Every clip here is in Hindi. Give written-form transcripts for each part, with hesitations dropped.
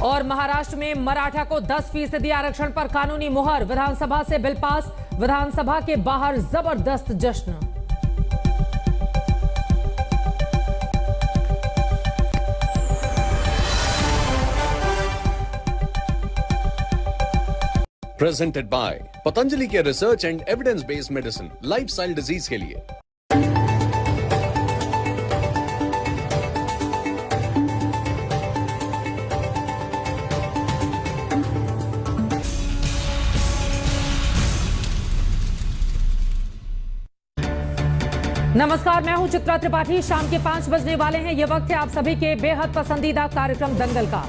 और महाराष्ट्र में मराठा को 10% आरक्षण पर कानूनी मुहर, विधानसभा से बिल पास, विधानसभा के बाहर जबरदस्त जश्न। प्रेजेंटेड बाय पतंजलि के research and evidence based medicine lifestyle disease के लिए। नमस्कार, मैं हूं चित्रा त्रिपाठी। शाम के 5 बजने वाले हैं। ये वक्त है आप सभी के बेहद पसंदीदा कार्यक्रम दंगल का।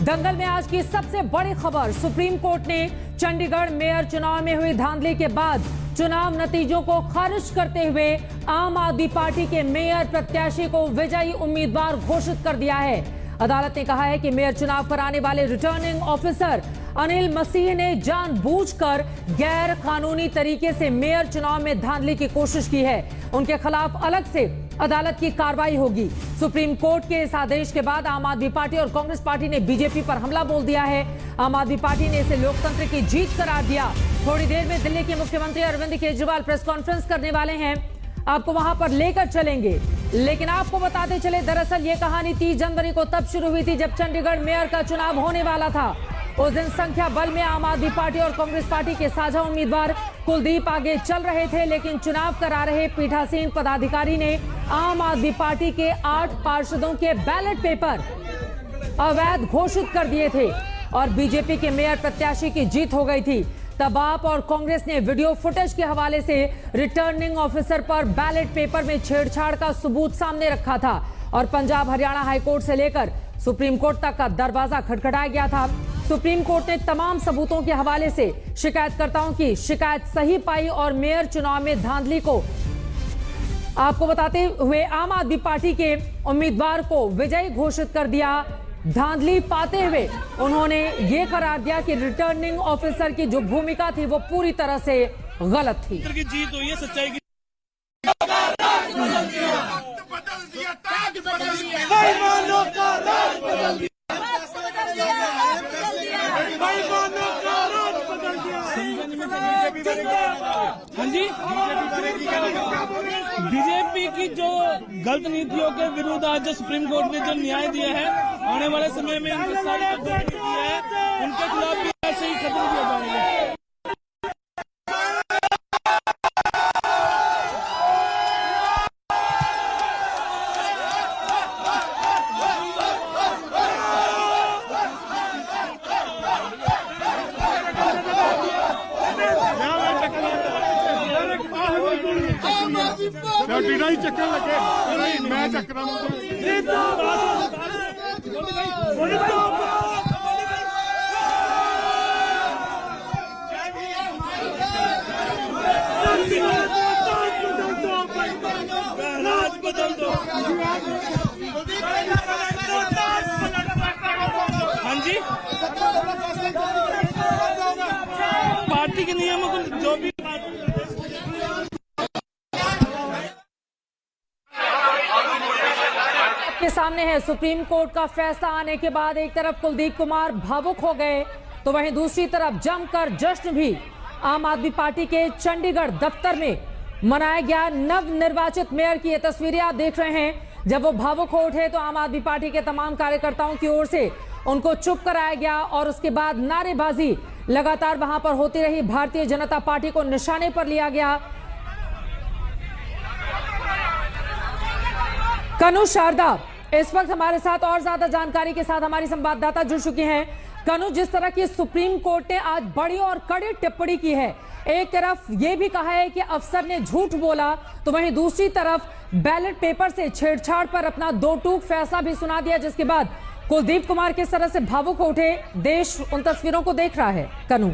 दंगल में आज की सबसे बड़ी खबर, सुप्रीम कोर्ट ने चंडीगढ़ मेयर चुनाव में हुई धांधली के बाद चुनाव नतीजों को खारिज करते हुए आम आदमी पार्टी के मेयर प्रत्याशी को विजयी उम्मीदवार घोषित कर दिया है। अदालत ने कहा है कि मेयर चुनाव कराने वाले रिटर्निंग ऑफिसर अनिल मसीह ने जानबूझकर गैर कानूनी तरीके से मेयर चुनाव में धांधली की कोशिश की है। उनके खिलाफ अलग से अदालत की कार्रवाई होगी। सुप्रीम कोर्ट के इस आदेश के बाद आम आदमी पार्टी और कांग्रेस पार्टी ने बीजेपी पर हमला बोल दिया है। आम आदमी पार्टी ने इसे लोकतंत्र की जीत करार दिया। थोड़ी देर में दिल्ली के मुख्यमंत्री अरविंद केजरीवाल प्रेस कॉन्फ्रेंस करने वाले हैं, आपको वहां पर लेकर चलेंगे। लेकिन आपको बताते चले, दरअसल ये कहानी 30 जनवरी को तब शुरू हुई थी जब चंडीगढ़ मेयर का चुनाव होने वाला था। उस दिन संख्या बल में आम आदमी पार्टी और कांग्रेस पार्टी के साझा उम्मीदवार कुलदीप आगे चल रहे थे, लेकिन चुनाव करा रहे पीठासीन पदाधिकारी ने आम आदमी पार्टी के 8 पार्षदों के बैलेट पेपर अवैध घोषित कर दिए थे और बीजेपी के मेयर प्रत्याशी की जीत हो गई थी। तब आप और कांग्रेस ने वीडियो फुटेज के हवाले से रिटर्निंग ऑफिसर पर बैलेट पेपर में छेड़छाड़ का सबूत सामने रखा था और पंजाब हरियाणा हाईकोर्ट से लेकर सुप्रीम कोर्ट तक का दरवाजा खटखटाया गया था। सुप्रीम कोर्ट ने तमाम सबूतों के हवाले से शिकायतकर्ताओं की शिकायत सही पाई और मेयर चुनाव में धांधली को आपको बताते हुए आम आदमी पार्टी के उम्मीदवार को विजयी घोषित कर दिया। धांधली पाते हुए उन्होंने ये करार दिया कि रिटर्निंग ऑफिसर की जो भूमिका थी वो पूरी तरह से गलत थी। जीत हुई है, सच्चाई की हाँ जी, बीजेपी की जो गलत नीतियों के विरुद्ध आज जो सुप्रीम कोर्ट ने जो न्याय दिया है, आने वाले समय में उनके सारी जो नीति है उनके खिलाफ भी ऐसे ही खत्म किया जाएगा। ही चक्कर लगे, मैं चक्कर बदल दो। हाँ जी, पार्टी के नियमों को जो भी के सामने है। सुप्रीम कोर्ट का फैसला आने के बाद एक तरफ कुलदीप कुमार भावुक हो गए तो वहीं दूसरी तरफ जमकर जश्न भी आम आदमी पार्टी के चंडीगढ़ दफ्तर में मनाया गया। नव निर्वाचित मेयर की ये तस्वीरें आप देख रहे हैं। जब वो भावुक हो उठे तो आम आदमी पार्टी के तमाम कार्यकर्ताओं की ओर से उनको चुप कराया गया और उसके बाद नारेबाजी लगातार वहां पर होती रही। भारतीय जनता पार्टी को निशाने पर लिया गया। कनु शारदा इस वक्त हमारे साथ और ज्यादा जानकारी के साथ हमारी संवाददाता जुड़ चुकी हैं। कनु, जिस तरह की सुप्रीम कोर्ट ने आज बड़ी और कड़ी टिप्पणी की है, एक तरफ यह भी कहा है कि अफसर ने झूठ बोला तो वहीं दूसरी तरफ बैलेट पेपर से छेड़छाड़ पर अपना दो टूक फैसला भी सुना दिया, जिसके बाद कुलदीप कुमार किस तरह से भावुक उठे, देश उन तस्वीरों को देख रहा है। कनु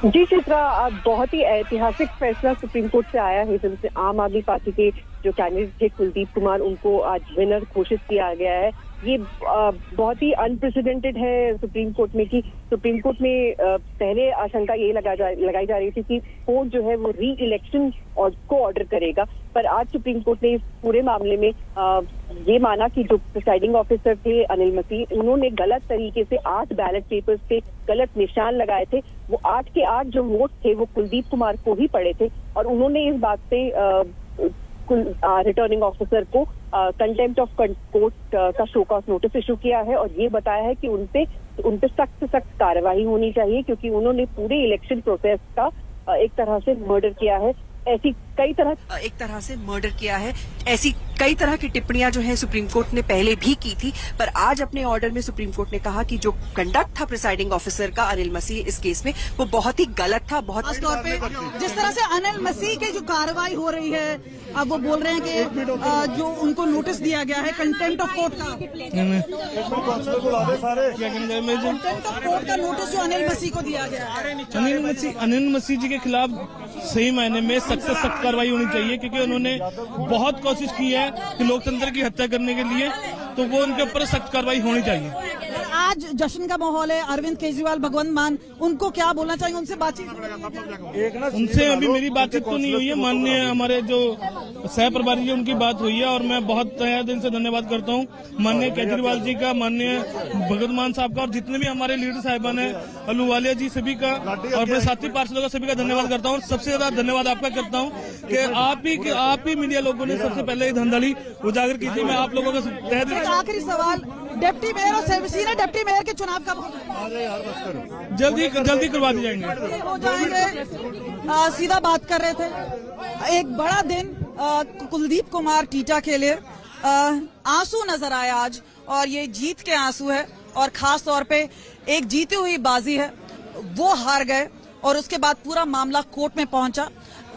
जी चित्रा, बहुत ही ऐतिहासिक फैसला सुप्रीम कोर्ट से आया है, जिनसे आम आदमी पार्टी के जो कैंडिडेट थे कुलदीप कुमार, उनको आज विनर घोषित किया गया है। ये बहुत ही अनप्रेसिडेंटेड है सुप्रीम कोर्ट में कि सुप्रीम कोर्ट में पहले आशंका ये लगाई जा रही थी कि कोर्ट जो है वो री इलेक्शन को ऑर्डर करेगा, पर आज सुप्रीम कोर्ट ने इस पूरे मामले में ये माना कि जो प्रिसाइडिंग ऑफिसर थे अनिल मसीह, उन्होंने गलत तरीके से 8 बैलेट पेपर्स पे गलत निशान लगाए थे। वो 8 के 8 जो वोट थे वो कुलदीप कुमार को ही पड़े थे और उन्होंने इस बात पे रिटर्निंग ऑफिसर को कंटेम्प्ट ऑफ कोर्ट का शो कॉज नोटिस इशू किया है और ये बताया है कि उनपे सख्त से सख्त कार्रवाई होनी चाहिए, क्योंकि उन्होंने पूरे इलेक्शन प्रोसेस का एक तरह से मर्डर किया है। ऐसी कई तरह की टिप्पणियां जो है सुप्रीम कोर्ट ने पहले भी की थी, पर आज अपने ऑर्डर में सुप्रीम कोर्ट ने कहा कि जो कंडक्ट था प्रिसाइडिंग ऑफिसर का अनिल मसीह इस केस में वो बहुत ही गलत था। बहुत तौर पे जिस तरह से अनिल मसीह की जो कार्रवाई हो रही है, अब वो बोल रहे हैं कि जो उनको नोटिस दिया गया है कंटेम्प्ट ऑफ कोर्ट का, कंटेम्प्ट ऑफ कोर्ट का नोटिस जो अनिल मसीह को दिया गया है, अनिल मसीह जी के खिलाफ सही मायने में सख्त से सख्त कार्रवाई होनी चाहिए, क्योंकि उन्होंने बहुत कोशिश की है कि लोकतंत्र की हत्या करने के लिए, तो वो उनके ऊपर सख्त कार्रवाई होनी चाहिए। आज जश्न का माहौल है, अरविंद केजरीवाल, भगवंत मान, उनको क्या बोलना चाहिए? उनसे बातचीत, उनसे अभी मेरी बातचीत तो नहीं हुई है। माननीय हमारे जो सह प्रभारी जी उनकी बात हुई है और मैं बहुत तहे दिल से धन्यवाद करता हूँ माननीय केजरीवाल जी का, माननीय भगवंत मान साहब का और जितने भी हमारे लीडर साहिबान है, अहलूवालिया जी सभी का और अपने साथी पार्षदों का सभी का धन्यवाद करता हूँ। सबसे ज्यादा धन्यवाद आपका करता हूँ कि आप ही मीडिया लोगों ने सबसे पहले ये धंधड़ी उजागर की थी। मैं आप लोगों का तहे दिल। आखिरी सवाल, डिप्टी मेयर और सर्विसिंग डिप्टी मेयर के चुनाव कब जल्दी करवा दिए जाएंगे? हो जाएंगे। सीधा बात कर रहे थे, एक बड़ा दिन कुलदीप कुमार टीटा के लिए आंसू नजर आया आज, और ये जीत के आंसू है और खास तौर पे एक जीती हुई बाजी है, वो हार गए और उसके बाद पूरा मामला कोर्ट में पहुंचा।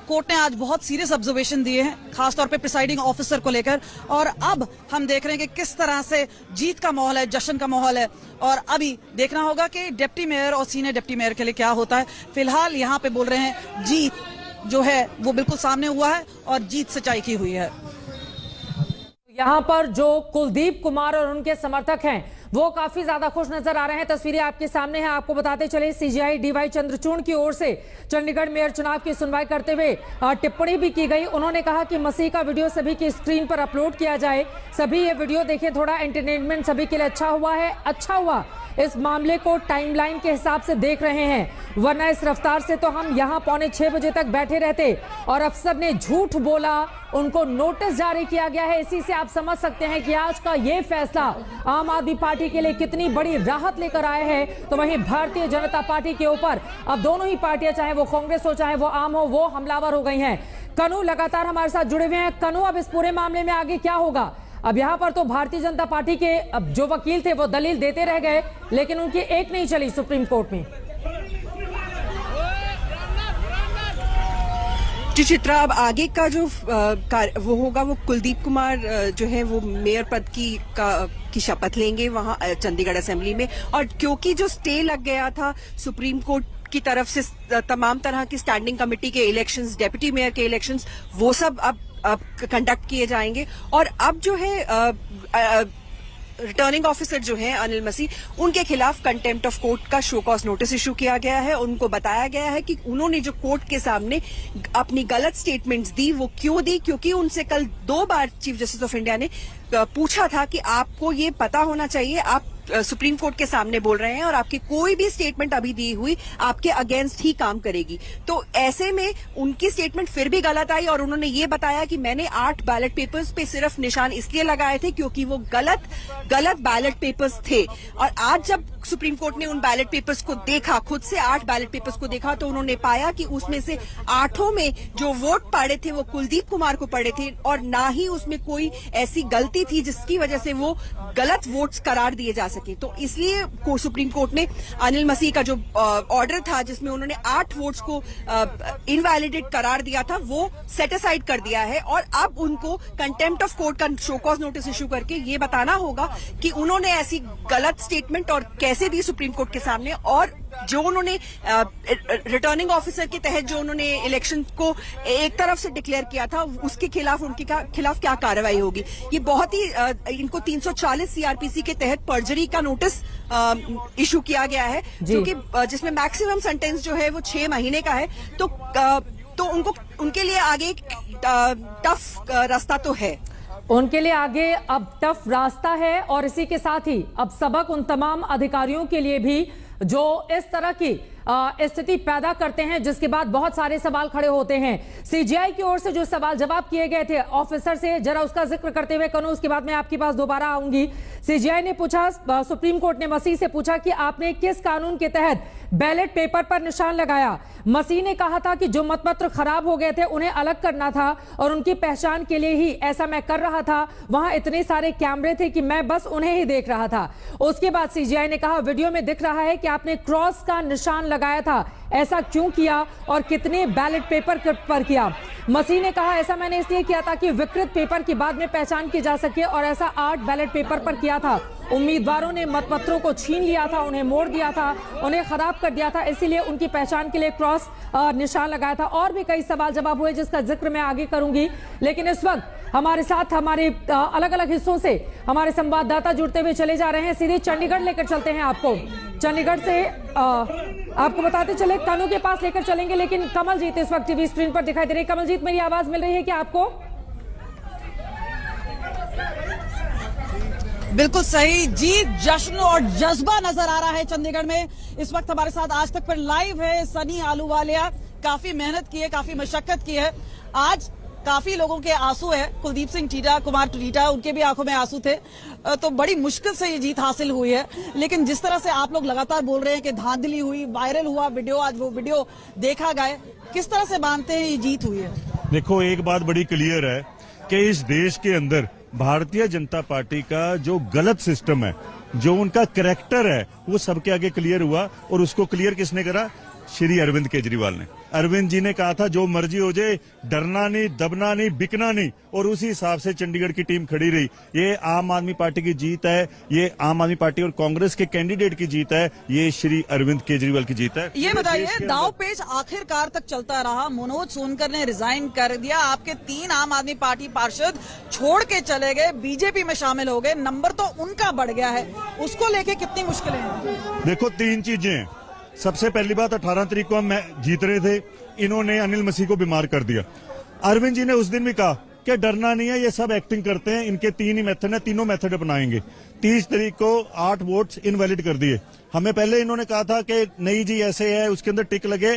कोर्ट ने आज बहुत सीरियस ऑब्जर्वेशन दिए हैं, खासतौर पे प्रिसाइडिंग ऑफिसर को लेकर, और अब हम देख रहे हैं कि किस तरह से जीत का माहौल है, जश्न का माहौल है, और अभी देखना होगा कि डिप्टी मेयर और सीनियर डिप्टी मेयर के लिए क्या होता है। फिलहाल यहाँ पे बोल रहे हैं जीत जो है वो बिल्कुल सामने हुआ है और जीत सच्चाई की हुई है। यहाँ पर जो कुलदीप कुमार और उनके समर्थक हैं वो काफी ज्यादा खुश नजर आ रहे हैं। तस्वीरें आपके सामने हैं। आपको बताते चले, सीजीआई डीवाई चंद्रचूड़ की ओर से चंडीगढ़ मेयर चुनाव की सुनवाई करते हुए टिप्पणी भी की गई। उन्होंने कहा कि मसीह का वीडियो सभी की स्क्रीन पर अपलोड किया जाए, सभी ये वीडियो देखें, थोड़ा एंटरटेनमेंट सभी के लिए अच्छा हुआ है। अच्छा हुआ इस मामले को टाइमलाइन के हिसाब से देख रहे हैं, वरना इस रफ्तार से तो हम यहाँ 5:45 बजे तक बैठे रहते। और अफसर ने झूठ बोला, उनको नोटिस जारी किया गया है। इसी से आप समझ सकते हैं कि आज का ये फैसला आम आदमी पार्टी के लिए कितनी बड़ी राहत लेकर आया है। तो वहीं भारतीय जनता पार्टी के ऊपर अब दोनों ही पार्टियां, चाहे वो कांग्रेस हो चाहे वो आम हो, वो हमलावर हो गई हैं। कनू लगातार हमारे साथ जुड़े हुए हैं। कनू, अब इस पूरे मामले में आगे क्या होगा? अब यहाँ पर तो भारतीय जनता पार्टी के अब जो वकील थे वो दलील देते रह गए, लेकिन उनकी एक नहीं चली सुप्रीम कोर्ट में। चित्रा, अब आगे का जो वो होगा वो कुलदीप कुमार जो है वो मेयर पद की शपथ लेंगे वहां चंडीगढ़ असेंबली में। और क्योंकि जो स्टे लग गया था सुप्रीम कोर्ट की तरफ से तमाम तरह की स्टैंडिंग कमेटी के इलेक्शंस, डेप्यूटी मेयर के इलेक्शंस, वो सब अब कंडक्ट किए जाएंगे। और अब जो है रिटर्निंग ऑफिसर जो हैं अनिल मसीह, उनके खिलाफ कंटेम्प्ट ऑफ कोर्ट का शो कॉज नोटिस इशू किया गया है। उनको बताया गया है कि उन्होंने जो कोर्ट के सामने अपनी गलत स्टेटमेंट्स दी वो क्यों दी, क्योंकि उनसे कल 2 बार चीफ जस्टिस ऑफ इंडिया ने पूछा था कि आपको ये पता होना चाहिए, आप सुप्रीम कोर्ट के सामने बोल रहे हैं और आपकी कोई भी स्टेटमेंट अभी दी हुई आपके अगेंस्ट ही काम करेगी। तो ऐसे में उनकी स्टेटमेंट फिर भी गलत आई और उन्होंने ये बताया कि मैंने 8 बैलेट पेपर्स पे सिर्फ निशान इसलिए लगाए थे क्योंकि वो गलत बैलेट पेपर्स थे। और आज जब सुप्रीम कोर्ट ने उन बैलेट पेपर्स को देखा, खुद से 8 बैलेट पेपर्स को देखा, तो उन्होंने पाया कि उसमें से 8 में जो वोट पड़े थे वो कुलदीप कुमार को पड़े थे और ना ही उसमें कोई ऐसी गलती थी जिसकी वजह से वो गलत वोट्स करार दिए जा सके। तो इसलिए सुप्रीम कोर्ट ने अनिल मसीह का जो ऑर्डर था जिसमें उन्होंने 8 वोट्स को इनवैलिडेट करार दिया था वो सेट असाइड कर दिया है। और अब उनको कंटेम्प्ट ऑफ कोर्ट का शो कॉज नोटिस इशू करके ये बताना होगा कि उन्होंने ऐसी गलत स्टेटमेंट और कैसे चीजें दी सुप्रीम कोर्ट के सामने, और जो उन्होंने रिटर्निंग ऑफिसर के तहत जो उन्होंने इलेक्शन को एक तरफ से डिक्लेयर किया था, उसके खिलाफ उनके खिलाफ क्या कार्रवाई होगी। ये बहुत ही इनको 340 सीआरपीसी के तहत पर्जरी का नोटिस इशू किया गया है, जो कि जिसमें मैक्सिमम सेंटेंस जो है वो 6 महीने का है। तो उनके लिए आगे टफ रास्ता तो है, उनके लिए आगे अब टफ रास्ता है। और इसी के साथ ही अब सबक उन तमाम अधिकारियों के लिए भी जो इस तरह की स्थिति पैदा करते हैं, जिसके बाद बहुत सारे सवाल खड़े होते हैं। सीजीआई की ओर से जो सवाल जवाब किए गए थे ऑफिसर से, जरा उसका जिक्र करते हुए करूं, उसके बाद मैं आपके पास दोबारा आऊंगी। सीजीआई ने पूछा, सुप्रीम कोर्ट ने मसीह से पूछा कि आपने किस कानून के तहत बैलेट पेपर पर निशान लगाया। मसीह ने कहा था कि जो मतपत्र खराब हो गए थे उन्हें अलग करना था और उनकी पहचान के लिए ही ऐसा मैं कर रहा था। वहां इतने सारे कैमरे थे कि मैं बस उन्हें ही देख रहा था। उसके बाद सीजीआई ने कहा, वीडियो में दिख रहा है कि आपने क्रॉस का निशान लगाया था, ऐसा क्यों किया और कितने बैलेट पेपर पर किया। मसीह ने कहा, ऐसा मैंने इसलिए किया था कि विकृत पेपर की बाद में पहचान की जा सके और ऐसा 8 बैलेट पेपर पर किया था। उम्मीदवारों ने मतपत्रों को छीन लिया था, उन्हें मोड़ दिया था, उन्हें खराब कर दिया था, इसीलिए उनकी पहचान के लिए क्रॉस निशान लगाया था। और भी कई सवाल जवाब हुए जिसका जिक्र मैं आगे करूंगी, लेकिन इस वक्त हमारे साथ हमारे अलग अलग हिस्सों से हमारे संवाददाता जुड़ते हुए चले जा रहे हैं। सीधे चंडीगढ़ लेकर चलते हैं आपको। चंडीगढ़ से आपको बताते चले, कानू के पास लेकर चलेंगे, लेकिन कमलजीत इस वक्त टीवी स्क्रीन पर दिखाई दे रही है। कमलजीत, मेरी आवाज मिल रही है क्या आपको? बिल्कुल सही, जीत, जश्न और जज्बा नजर आ रहा है चंडीगढ़ में। इस वक्त हमारे साथ आज तक पर लाइव है सनी आलूवालिया। काफी मेहनत की है, काफी मशक्कत की है। आज काफी लोगों के आंसू है। कुलदीप सिंह टीटा, कुमार टीटा, उनके भी आंखों में आंसू थे। तो बड़ी मुश्किल से ये जीत हासिल हुई है। लेकिन जिस तरह से आप लोग लगातार बोल रहे हैं कि धांधली हुई, वायरल हुआ वीडियो, आज वो वीडियो देखा गया, किस तरह से मानते हैं ये जीत हुई है? देखो, एक बात बड़ी क्लियर है कि इस देश के अंदर भारतीय जनता पार्टी का जो गलत सिस्टम है, जो उनका करैक्टर है, वो सबके आगे क्लियर हुआ। और उसको क्लियर किसने करा? श्री अरविंद केजरीवाल ने। अरविंद जी ने कहा था जो मर्जी हो जाए, डरना नहीं, दबना नहीं, बिकना नहीं, और उसी हिसाब से चंडीगढ़ की टीम खड़ी रही। ये आम आदमी पार्टी की जीत है, ये आम आदमी पार्टी और कांग्रेस के कैंडिडेट की जीत है, ये श्री अरविंद केजरीवाल की जीत है। ये बताइए, दाव पेच आखिरकार तक चलता रहा। मनोज सोनकर ने रिजाइन कर दिया, आपके 3 आम आदमी पार्टी पार्षद छोड़ के चले गए, बीजेपी में शामिल हो गए, नंबर तो उनका बढ़ गया है। उसको लेके कितनी मुश्किलें हैं? देखो, 3 चीजें हैं। सबसे पहली बात, 18 तारीख को हम जीत रहे थे, इन्होंने अनिल मसीह को बीमार कर दिया। अरविंद जी ने उस दिन भी कहा कि डरना नहीं है, ये सब एक्टिंग करते हैं, इनके 3 ही मेथड है, तीनों मेथड अपनाएंगे। 30 तारीख को 8 वोट्स इनवैलिड कर दिए। हमें पहले इन्होंने कहा था कि नहीं जी ऐसे है, उसके अंदर टिक लगे।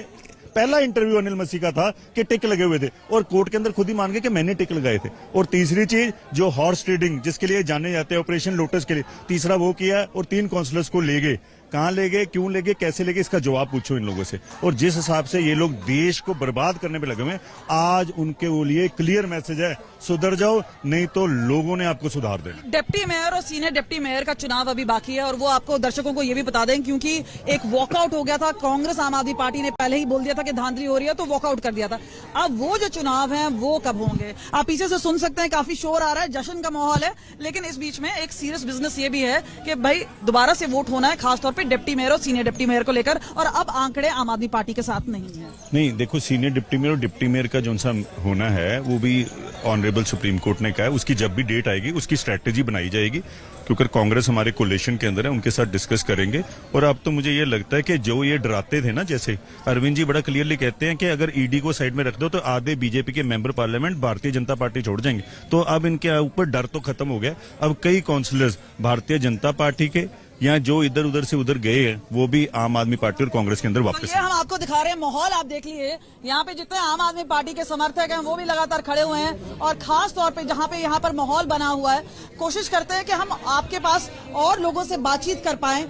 पहला इंटरव्यू अनिल मसीह का था कि टिक लगे हुए थे, और कोर्ट के अंदर खुद ही मान गए कि मैंने टिक लगाए थे। और तीसरी चीज, जो हॉर्स ट्रेडिंग जिसके लिए जाने जाते हैं, ऑपरेशन लोटस के लिए, तीसरा वो किया। और 3 काउंसलर्स को ले गए। कहां ले गए, क्यों ले गए, कैसे ले गए, इसका जवाब पूछो इन लोगों से। और जिस हिसाब से ये लोग देश को बर्बाद करने में लगे हुए हैं, आज उनके लिए क्लियर मैसेज है, सुधर जाओ, नहीं तो लोगों ने आपको सुधार देना। डिप्टी मेयर और सीनियर डिप्टी मेयर का चुनाव अभी बाकी है, और वो आपको दर्शकों को ये भी बता दें, क्योंकि एक वॉकआउट हो गया था। कांग्रेस आम आदमी पार्टी ने पहले ही बोल दिया था कि धांधली हो रही है, तो वॉकआउट कर दिया था। अब वो जो चुनाव है वो कब होंगे? आप पीछे से सुन सकते हैं, काफी शोर आ रहा है, जश्न का माहौल है। लेकिन इस बीच में एक सीरियस बिजनेस ये भी है कि भाई दोबारा से वोट होना है, खासतौर पर डिप्टी मेयर और सीनियर डिप्टी मेयर को लेकर। और अब आंकड़े आम आदमी पार्टी के साथ नहीं है। नहीं, देखो, सीनियर डिप्टी मेयर और डिप्टी मेयर का जो सा होना है वो भी ऑनरेबल सुप्रीम कोर्ट ने कहा है। उसकी जब भी डेट आएगी उसकी स्ट्रेटेजी बनाई जाएगी, क्योंकि कांग्रेस हमारे कोलिशन के अंदर है, उनके साथ डिस्कस करेंगे। और अब तो मुझे ये लगता है कि जो ये डराते थे ना, जैसे अरविंद जी बड़ा क्लियरली कहते हैं कि अगर ईडी को साइड में रख दो तो आधे बीजेपी के member parliament Bharatiya Janata party छोड़ जाएंगे। तो अब इनके ऊपर डर तो खत्म हो गया। अब कई काउंसलर्स भारतीय जनता पार्टी के या जो इधर उधर से उधर गए हैं, वो भी आम आदमी पार्टी और कांग्रेस के अंदर वापस। तो ये हम आपको दिखा रहे हैं माहौल, आप देख लीजिए। यहाँ पे जितने आम आदमी पार्टी के समर्थक हैं वो भी लगातार खड़े हुए हैं, और खास तौर पे जहाँ पे यहाँ पर माहौल बना हुआ है, कोशिश करते हैं कि हम आपके पास और लोगों से बातचीत कर पाएं।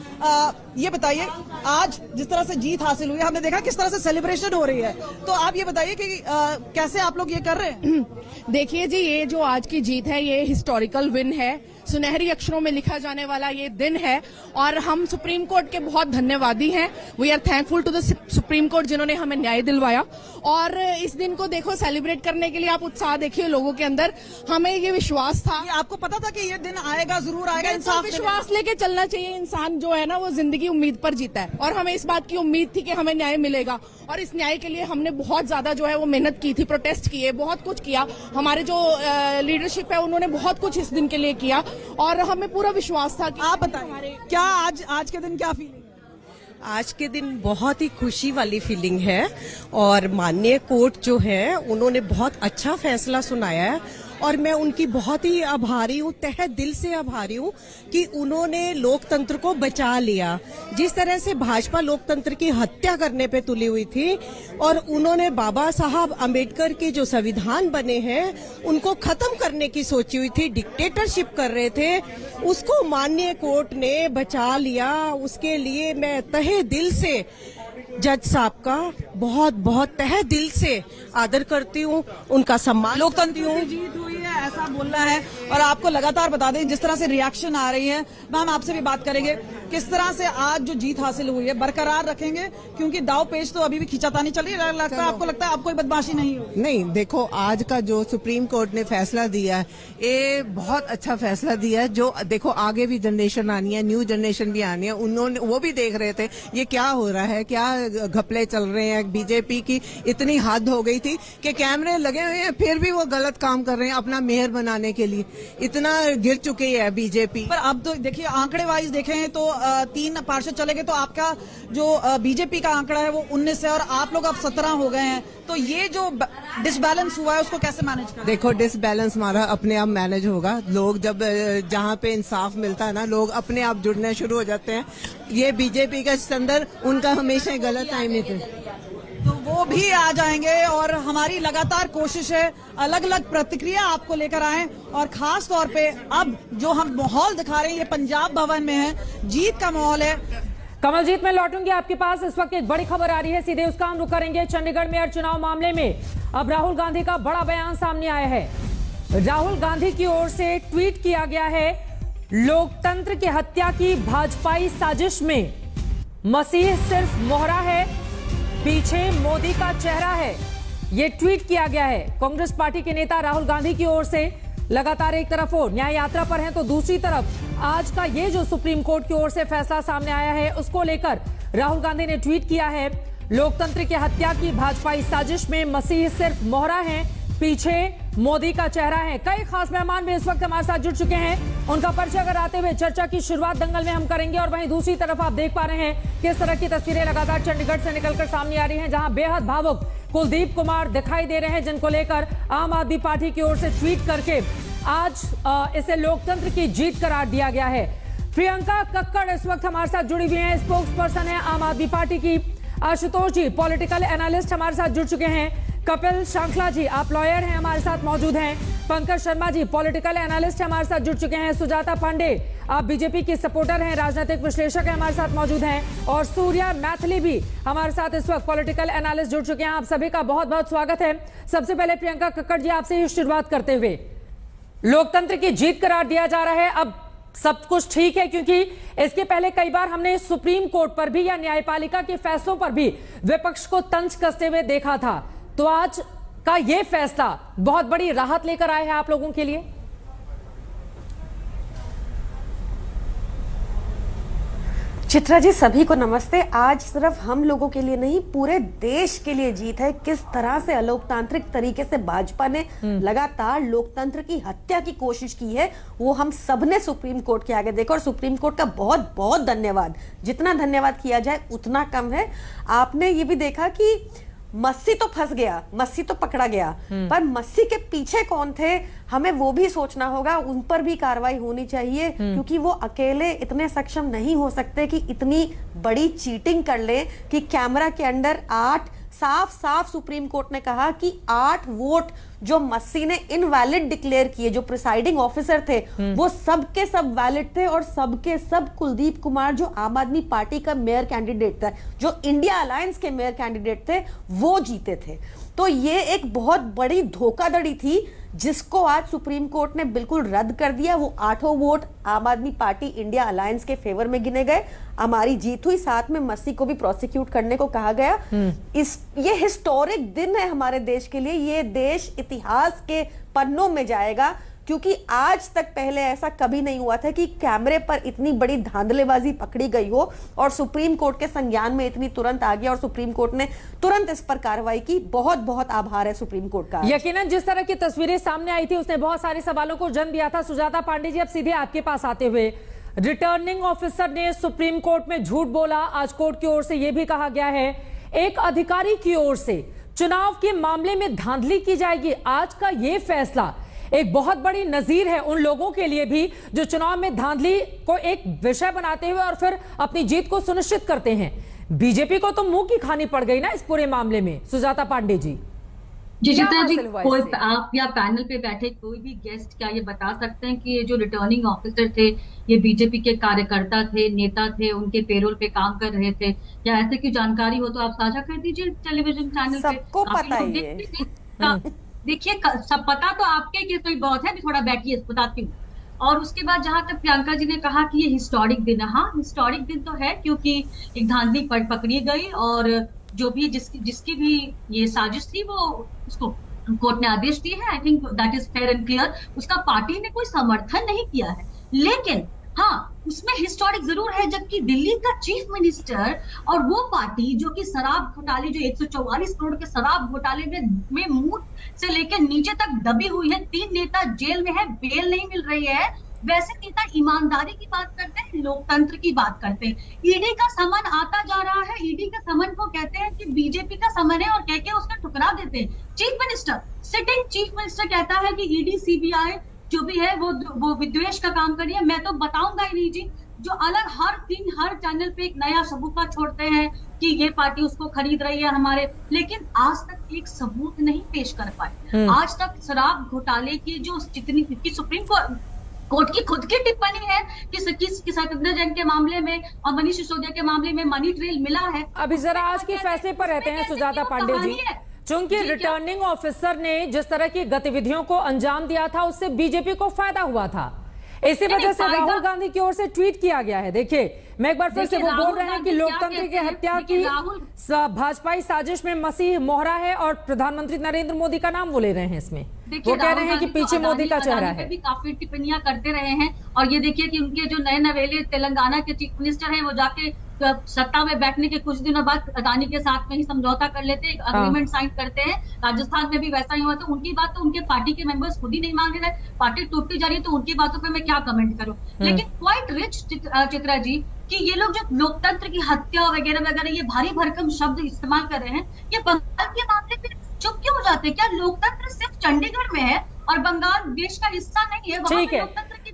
ये बताइए, आज जिस तरह से जीत हासिल हुई है, हमने देखा किस तरह से सेलिब्रेशन हो रही है, तो आप ये बताइए कि कैसे आप लोग ये कर रहे हैं? देखिए जी, ये जो आज की जीत है ये हिस्टोरिकल विन है, सुनहरी अक्षरों में लिखा जाने वाला ये दिन है, और हम सुप्रीम कोर्ट के बहुत धन्यवादी हैं। We are thankful to the supreme court जिन्होंने हमें न्याय दिलवाया। और इस दिन को देखो, सेलिब्रेट करने के लिए आप उत्साह देखिए लोगों के अंदर। हमें ये विश्वास था, आपको पता था कि ये दिन आएगा, जरूर आएगा। इंसाफ विश्वास लेके चलना चाहिए इंसान जो है ना, वो जिंदगी की उम्मीद पर जीता है और हमें इस बात की उम्मीद थी कि हमें न्याय मिलेगा और इस न्याय के लिए हमने बहुत ज्यादा जो है वो मेहनत की थी, प्रोटेस्ट किए, बहुत कुछ किया। हमारे जो लीडरशिप है उन्होंने बहुत कुछ इस दिन के लिए किया और हमें पूरा विश्वास था कि आप बताइए क्या आज के दिन क्या फीलिंग? आज के दिन बहुत ही खुशी वाली फीलिंग है और माननीय कोर्ट जो है उन्होंने बहुत अच्छा फैसला सुनाया है और मैं उनकी बहुत ही आभारी हूँ, तहे दिल से आभारी हूँ कि उन्होंने लोकतंत्र को बचा लिया। जिस तरह से भाजपा लोकतंत्र की हत्या करने पे तुली हुई थी और उन्होंने बाबा साहब अम्बेडकर के जो संविधान बने हैं उनको खत्म करने की सोची हुई थी, डिक्टेटरशिप कर रहे थे, उसको माननीय कोर्ट ने बचा लिया। उसके लिए मैं तहे दिल से जज साहब का बहुत बहुत तहे दिल से आदर करती हूँ, उनका सम्मान करती हूँ। जीत हुई है ऐसा बोलना है और आपको लगातार बता दें जिस तरह से रिएक्शन आ रही है। मैम आपसे भी बात करेंगे, किस तरह से आज जो जीत हासिल हुई है बरकरार रखेंगे क्योंकि दाव पेच तो अभी भी खींचातानी चल रही है, लगता है आपको लगता है अब कोई बदमाशी नहीं होगी? नहीं, देखो आज का जो सुप्रीम कोर्ट ने फैसला दिया है ये बहुत अच्छा फैसला दिया है। जो देखो आगे भी जनरेशन आनी है, न्यू जनरेशन भी आनी है, उन्होंने वो भी देख रहे थे ये क्या हो रहा है, क्या घपले चल रहे हैं। बीजेपी की इतनी हद हो गई थी कि कैमरे लगे हुए हैं फिर भी वो गलत काम कर रहे हैं अपना मेयर बनाने के लिए, इतना गिर चुकी है बीजेपी। पर अब तो देखिए आंकड़े वाइज देखें तो 3 पार्षद चले गए तो आपका जो बीजेपी का आंकड़ा है वो 19 है और आप लोग अब 17 हो गए हैं, तो ये जो डिसबैलेंस हुआ है उसको कैसे मैनेज करें? देखो डिसबैलेंस हमारा अपने आप मैनेज होगा। लोग जब जहाँ पे इंसाफ मिलता है ना लोग अपने आप जुड़ने शुरू हो जाते हैं। ये बीजेपी का अंदर उनका हमेशा गलत टाइम थे तो वो भी आ जाएंगे और हमारी लगातार कोशिश है अलग अलग प्रतिक्रिया आपको लेकर आए और खास तौर पे अब जो हम माहौल दिखा रहे हैं ये पंजाब भवन में है, जीत का माहौल है। कमलजीत मैं लौटूंगी आपके पास। इस वक्त एक बड़ी खबर आ रही है, सीधे उसका हम रुख करेंगे। चंडीगढ़ मेयर चुनाव मामले में अब राहुल गांधी का बड़ा बयान सामने आया है। राहुल गांधी की ओर से ट्वीट किया गया है, लोकतंत्र की हत्या की भाजपाई साजिश में मसीह सिर्फ मोहरा है, पीछे मोदी का चेहरा है। यह ट्वीट किया गया है कांग्रेस पार्टी के नेता राहुल गांधी की ओर से। लगातार एक तरफ वो न्याय यात्रा पर हैं तो दूसरी तरफ आज का ये जो सुप्रीम कोर्ट की ओर से फैसला सामने आया है उसको लेकर राहुल गांधी ने ट्वीट किया है, लोकतंत्र की हत्या की भाजपाई साजिश में मसीह सिर्फ मोहरा है, पीछे मोदी का चेहरा है। कई खास मेहमान भी इस वक्त हमारे साथ जुड़ चुके हैं, उनका परिचय कराते हुए चर्चा की शुरुआत दंगल में हम करेंगे। और वहीं दूसरी तरफ आप देख पा रहे हैं किस तरह की तस्वीरें लगातार चंडीगढ़ से निकलकर सामने आ रही हैं, जहां बेहद भावुक कुलदीप कुमार दिखाई दे रहे हैं, जिनको लेकर आम आदमी पार्टी की ओर से ट्वीट करके आज इसे लोकतंत्र की जीत करार दिया गया है। प्रियंका कक्कड़ इस वक्त हमारे साथ जुड़ी हुई हैं, स्पोक्स पर्सन है आम आदमी पार्टी की। आशुतोष जी पॉलिटिकल एनालिस्ट हमारे साथ जुड़ चुके हैं। कपिल श्रृंखला जी आप लॉयर हैं, हमारे साथ मौजूद हैं। पंकज शर्मा जी पॉलिटिकल एनालिस्ट हमारे साथ जुड़ चुके हैं। सुजाता पांडे आप बीजेपी की सपोर्टर हैं, राजनीतिक विश्लेषक हैं, हमारे साथ मौजूद हैं। और सूर्या मैथिली भी हमारे साथ इस वक्त पॉलिटिकल एनालिस्ट जुड़ चुके हैं। आप सभी का बहुत बहुत स्वागत है। सबसे पहले प्रियंका कक्कड़ जी आपसे ही शुरुआत करते हुए, लोकतंत्र की जीत करार दिया जा रहा है, अब सब कुछ ठीक है? क्योंकि इसके पहले कई बार हमने सुप्रीम कोर्ट पर भी या न्यायपालिका के फैसलों पर भी विपक्ष को तंज कसते हुए देखा था, तो आज का यह फैसला बहुत बड़ी राहत लेकर आया है आप लोगों के लिए? चित्रा जी सभी को नमस्ते। आज सिर्फ हम लोगों के लिए नहीं पूरे देश के लिए जीत है। किस तरह से अलोकतांत्रिक तरीके से भाजपा ने लगातार लोकतंत्र की हत्या की कोशिश की है वो हम सबने सुप्रीम कोर्ट के आगे देखा और सुप्रीम कोर्ट का बहुत बहुत धन्यवाद। जितना धन्यवाद किया जाए उतना कम है। आपने ये भी देखा कि मस्सी तो फंस गया, मस्सी तो पकड़ा गया, पर मस्सी के पीछे कौन थे हमें वो भी सोचना होगा, उन पर भी कार्रवाई होनी चाहिए क्योंकि वो अकेले इतने सक्षम नहीं हो सकते कि इतनी बड़ी चीटिंग कर ले कि कैमरा के अंदर 8 साफ साफ सुप्रीम कोर्ट ने कहा कि 8 वोट जो मस्सी ने इनवैलिड डिक्लेयर किए, जो प्रिसाइडिंग ऑफिसर थे वो सब के सब वैलिड थे और सब के सब कुलदीप कुमार जो आम आदमी पार्टी का मेयर कैंडिडेट था, जो इंडिया अलायंस के मेयर कैंडिडेट थे, वो जीते थे। तो ये एक बहुत बड़ी धोखाधड़ी थी जिसको आज सुप्रीम कोर्ट ने बिल्कुल रद्द कर दिया। वो 8 वोट आम आदमी पार्टी इंडिया अलायंस के फेवर में गिने गए, हमारी जीत हुई, साथ में मस्सी को भी प्रोसिक्यूट करने को कहा गया। ये हिस्टोरिक दिन है हमारे देश के लिए, ये देश इतिहास के पन्नों में जाएगा। क्योंकि आज तक पहले ऐसा कभी नहीं हुआ था कि कैमरे पर इतनी बड़ी धांधलेबाजी पकड़ी गई हो और सुप्रीम कोर्ट के संज्ञान में इतनी तुरंत आ गया और सुप्रीम कोर्ट ने तुरंत इस पर कार्रवाई की। बहुत बहुत आभार है सुप्रीम कोर्ट का। यकीनन जिस तरह की तस्वीरें सामने आई थी उसने बहुत सारे सवालों को जन्म दिया था। सुजाता पांडे जी, अब सीधे आपके पास आते हुए, रिटर्निंग ऑफिसर ने सुप्रीम कोर्ट में झूठ बोला। आज कोर्ट की ओर से यह भी कहा गया है, एक अधिकारी की ओर से चुनाव के मामले में धांधली की जाएगी। आज का यह फैसला एक बहुत बड़ी नजीर है उन लोगों के लिए भी जो चुनाव में धांधली को एक विषय बनाते हुए और फिर अपनी जीत को सुनिश्चित करते हैं। बीजेपी को तो मुंह की खानी पड़ गई ना इस पूरे मामले में। सुजाता पांडे जी, चित्रा जी, कोई आप या पैनल पे बैठे कोई भी गेस्ट क्या ये बता सकते हैं कि ये जो रिटर्निंग ऑफिसर थे ये बीजेपी के कार्यकर्ता थे, नेता थे, उनके पेरोल पे काम कर रहे थे, या ऐसे की जानकारी हो तो आप साझा कर दीजिए टेलीविजन चैनल पे। सबको पता ही है। देखिए, सब पता तो आपके की तो बहुत है, अभी थोड़ा बैठिए बताती हूँ। और उसके बाद जहां तक प्रियंका जी ने कहा कि ये हिस्टोरिक दिन है, हाँ हिस्टोरिक दिन तो है, क्योंकि एक धांधली पकड़ी गई और जो भी जिसकी भी ये साजिश थी वो उसको कोर्ट ने आदेश दिए हैं। I think that is fair and clear. उसका पार्टी ने कोई समर्थन नहीं किया है, लेकिन हाँ उसमें हिस्टोरिक जरूर है, जबकि दिल्ली का चीफ मिनिस्टर और वो पार्टी जो कि शराब घोटाले, जो 144 करोड़ के शराब घोटाले में मुंह से लेकर नीचे तक दबी हुई है, 3 नेता जेल में है, बेल नहीं मिल रही है, वैसे नेता ईमानदारी की बात करते हैं, लोकतंत्र की बात करते हैं। ईडी का समन आता जा रहा है, ईडी का समन को कहते हैं कि बीजेपी का समन है और कह के उसका ठुकरा देते हैं। Chief minister, sitting chief minister कहता है कि ईडी सीबीआई जो भी है वो विद्वेष का काम करिए। मैं तो बताऊंगा ही नहीं जी, जो अलग हर चैनल पे एक नया सबूत छोड़ते हैं कि ये पार्टी उसको खरीद रही है हमारे, लेकिन आज तक एक सबूत नहीं पेश कर पाए। आज तक शराब घोटाले की जो जितनी सुप्रीम कोर्ट की खुद की टिप्पणी है कि सत्येंद्र जैन के मामले में और मनीष सिसोदिया के मामले में मनी ट्रेल मिला है। अभी जरा आज के फैसले पर रहते हैं सुजाता पांडे जी। चूंकि रिटर्निंग ऑफिसर ने जिस तरह की गतिविधियों को अंजाम दिया था उससे बीजेपी को फायदा हुआ था, इसी वजह से राहुल गांधी की ओर से ट्वीट किया गया है। देखिए, मैं एक बार फिर से वो बोल रहे हैं कि लोकतंत्र की हत्या की भाजपाई साजिश में मसीह मोहरा है और प्रधानमंत्री नरेंद्र मोदी का नाम वो ले रहे हैं इसमें। वो कह रहे हैं कि पीछे मोदी का चेहरा है। भी काफी टिप्पणियां करते रहे हैं और ये देखिए कि उनके जो नए नवेले तेलंगाना के चीफ मिनिस्टर हैं वो जाके सत्ता में बैठने के कुछ दिनों बाद अदानी के साथ में ही समझौता कर लेते हैं, अग्रीमेंट साइन करते हैं। राजस्थान में भी वैसा ही हुआ, तो उनकी बात तो उनके पार्टी के मेंबर्स खुद ही नहीं मान रहे, पार्टी टूटती जा रही है, तो उनकी बातों पे मैं क्या कमेंट करूं। लेकिन क्वाइट रिच चित्रा जी कि ये लोग जो लोकतंत्र की हत्या वगैरह वगैरह ये भारी भरकम शब्द इस्तेमाल कर रहे हैं, ये बंगाल के मामले में चुप क्यों हो जाते हैं? क्या लोकतंत्र सिर्फ चंडीगढ़ में है और बंगाल देश का हिस्सा नहीं है? ठीक है,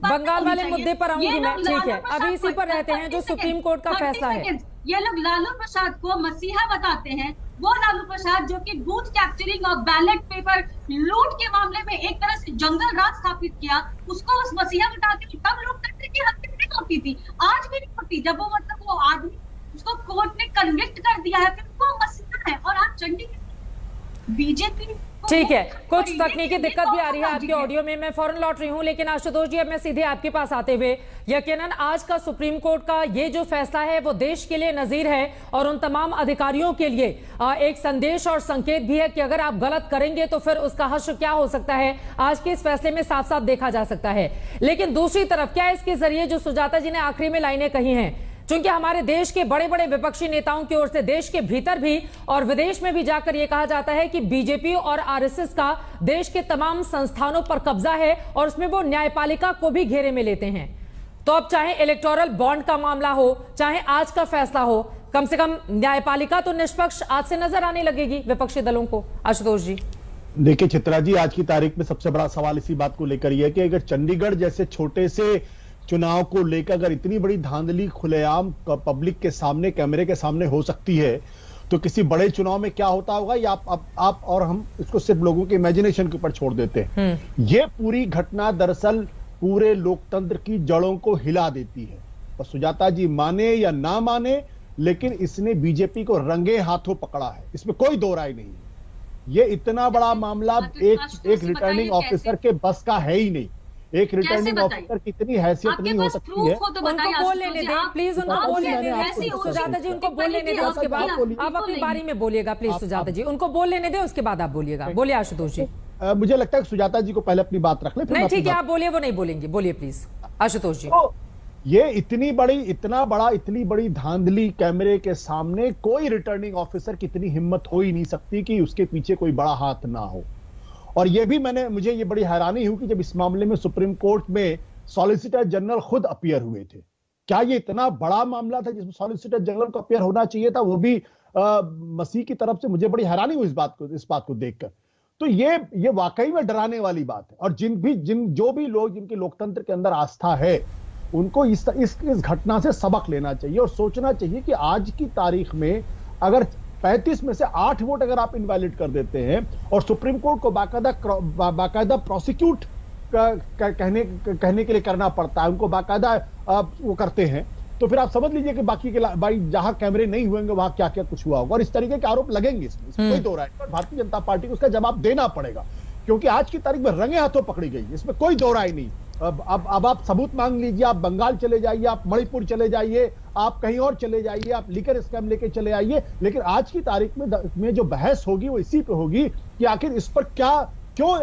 बंगाल वाले मुद्दे पर आऊंगी मैं। ठीक है, अभी इसी पर रहते हैं जो सुप्रीम कोर्ट का फैसला है। ये लोग लालू प्रसाद को मसीहा बताते हैं, वो लालू प्रसाद जो कि बूथ कैप्चरिंग और बैलेट पेपर लूट के मामले में एक तरह से जंगल राज स्थापित किया, उसको उस मसीहा बताते थे। तब लोकतंत्र की हत्या नहीं होती थी, आज भी नहीं होती। जब वो आदमी उसको कोर्ट ने कन्विक्ट कर दिया है, फिर वो मसीहा है। और आज चंडीगढ़ बीजेपी, ठीक है, कुछ तकनीकी दिक्कत भी आ रही है आपके ऑडियो में, मैं फौरन लौट रही हूं। लेकिन आशुतोष जी, अब मैं सीधे आपके पास आते हुए, यकीनन आज का सुप्रीम कोर्ट का ये जो फैसला है वो देश के लिए नजीर है और उन तमाम अधिकारियों के लिए एक संदेश और संकेत भी है कि अगर आप गलत करेंगे तो फिर उसका हश्र क्या हो सकता है, आज के इस फैसले में साफ साफ देखा जा सकता है। लेकिन दूसरी तरफ क्या इसके जरिए जो सुजाता जी ने आखिरी में लाइनें कही हैं, क्योंकि हमारे देश के बड़े बड़े विपक्षी नेताओं की ओर से देश के भीतर भी और विदेश में भी जाकर यह कहा जाता है कि बीजेपी और आरएसएस का देश के तमाम संस्थानों पर कब्जा है और उसमें वो न्यायपालिका को भी घेरे में लेते हैं। तो अब चाहे इलेक्टोरल बॉन्ड का मामला हो, चाहे आज का फैसला हो, कम से कम न्यायपालिका तो निष्पक्ष आज से नजर आने लगेगी विपक्षी दलों को। आशुतोष जी, देखिए चित्रा जी, आज की तारीख में सबसे बड़ा सवाल इसी बात को लेकर यह है कि अगर चंडीगढ़ जैसे छोटे से चुनाव को लेकर अगर इतनी बड़ी धांधली खुलेआम पब्लिक के सामने, कैमरे के सामने हो सकती है, तो किसी बड़े चुनाव में क्या होता होगा ये आप और हम इसको सिर्फ लोगों के इमेजिनेशन के ऊपर छोड़ देते हैं। ये पूरी घटना दरअसल पूरे लोकतंत्र की जड़ों को हिला देती है। और सुजाता जी माने या ना माने, लेकिन इसने बीजेपी को रंगे हाथों पकड़ा है, इसमें कोई दो राय नहीं है। ये इतना बड़ा मामला एक रिटर्निंग ऑफिसर के बस का है ही नहीं। एक रिटर्निंग ऑफिसर की इतनी हैसियत नहीं हो सकती है। उनको बोल लेने दें प्लीज, उनको बोल लेने दें सुजाता जी, उनको बोल लेने दें, उसके बाद आप अपनी बारी में बोलिएगा प्लीज। सुजाता जी, उनको बोल लेने दें, उसके बाद आप बोलिएगा। बोलिए आशुतोष जी। मुझे लगता है कि सुजाता जी को पहले अपनी बात रख ले, फिर नहीं मैं अपनी ठीक है, बात- आप बोलिए, वो नहीं बोलेंगे, बोलिए प्लीज आशुतोष जी। तो ये इतनी बड़ी धांधली कैमरे के सामने कोई रिटर्निंग ऑफिसर की इतनी हिम्मत हो ही नहीं सकती कि उसके पीछे कोई बड़ा हाथ ना हो। और ये भी मुझे ये बड़ी हैरानी हुई कि जब इस मामले में सुप्रीम कोर्ट में सॉलिसिटर जनरल खुद अपीयर हुए थे। क्या ये इतना बड़ा मामला था जिसमें सॉलिसिटर जनरल को अपीयर होना चाहिए था, वो भी मसीह की तरफ से? मुझे बड़ी हैरानी हुई इस बात को देखकर। तो ये वाकई में डराने वाली बात है। और जो भी लोग जिनके लोकतंत्र के अंदर आस्था है, उनको इस घटना से सबक लेना चाहिए और सोचना चाहिए कि आज की तारीख में अगर 35 में से 8 वोट अगर आप इनवैलिड कर देते हैं और सुप्रीम कोर्ट को बाकायदा प्रोसिक्यूट कहने के लिए करना पड़ता है, उनको बाकायदा वो करते हैं, तो फिर आप समझ लीजिए कि बाकी के भाई जहां कैमरे नहीं हुएंगे वहां क्या क्या कुछ हुआ होगा। और इस तरीके के आरोप लगेंगे, इसमें कोई दो राय नहीं। और भारतीय जनता पार्टी को उसका जवाब देना पड़ेगा, क्योंकि आज की तारीख में रंगे हाथों पकड़ी गई, इसमें कोई दो राय नहीं। अब आप सबूत मांग लीजिए, आप बंगाल चले जाइए, आप मणिपुर चले जाइए, आप कहीं और चले जाइए, आप लीकर स्कैम लेके चले आइए, लेकिन आज की तारीख में जो बहस होगी वो इसी पे होगी कि आखिर इस पर क्यों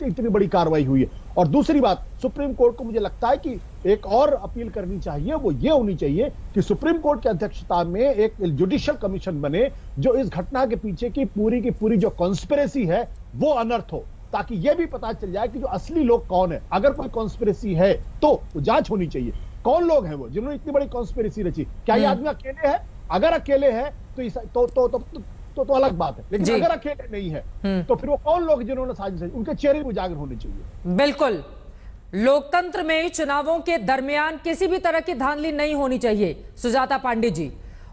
इतनी बड़ी कार्रवाई हुई है। और दूसरी बात, सुप्रीम कोर्ट को मुझे लगता है कि एक और अपील करनी चाहिए, वो ये होनी चाहिए कि सुप्रीम कोर्ट की अध्यक्षता में एक जुडिशियल कमीशन बने जो इस घटना के पीछे की पूरी जो कॉन्स्पिरेसी है वो अनर्थ हो, ताकि यह भी पता चल जाए कि जो असली लोग कौन है। अगर कोई कॉन्स्पिरेसी है तो जांच होनी चाहिए, कौन लोग हैं वो जिन्होंने इतनी बड़ी कॉन्स्पिरेसी रची। क्या ये आदमी अकेले है? अगर अकेले है तो अलग बात है, लेकिन अगर अकेले नहीं है तो फिर वो कौन लोग जिन्होंने साजिश, उनके चेहरे उजागर होने चाहिए। बिल्कुल, लोकतंत्र में चुनावों के दरमियान किसी भी तरह की धांधली नहीं होनी चाहिए, सुजाता पांडे जी।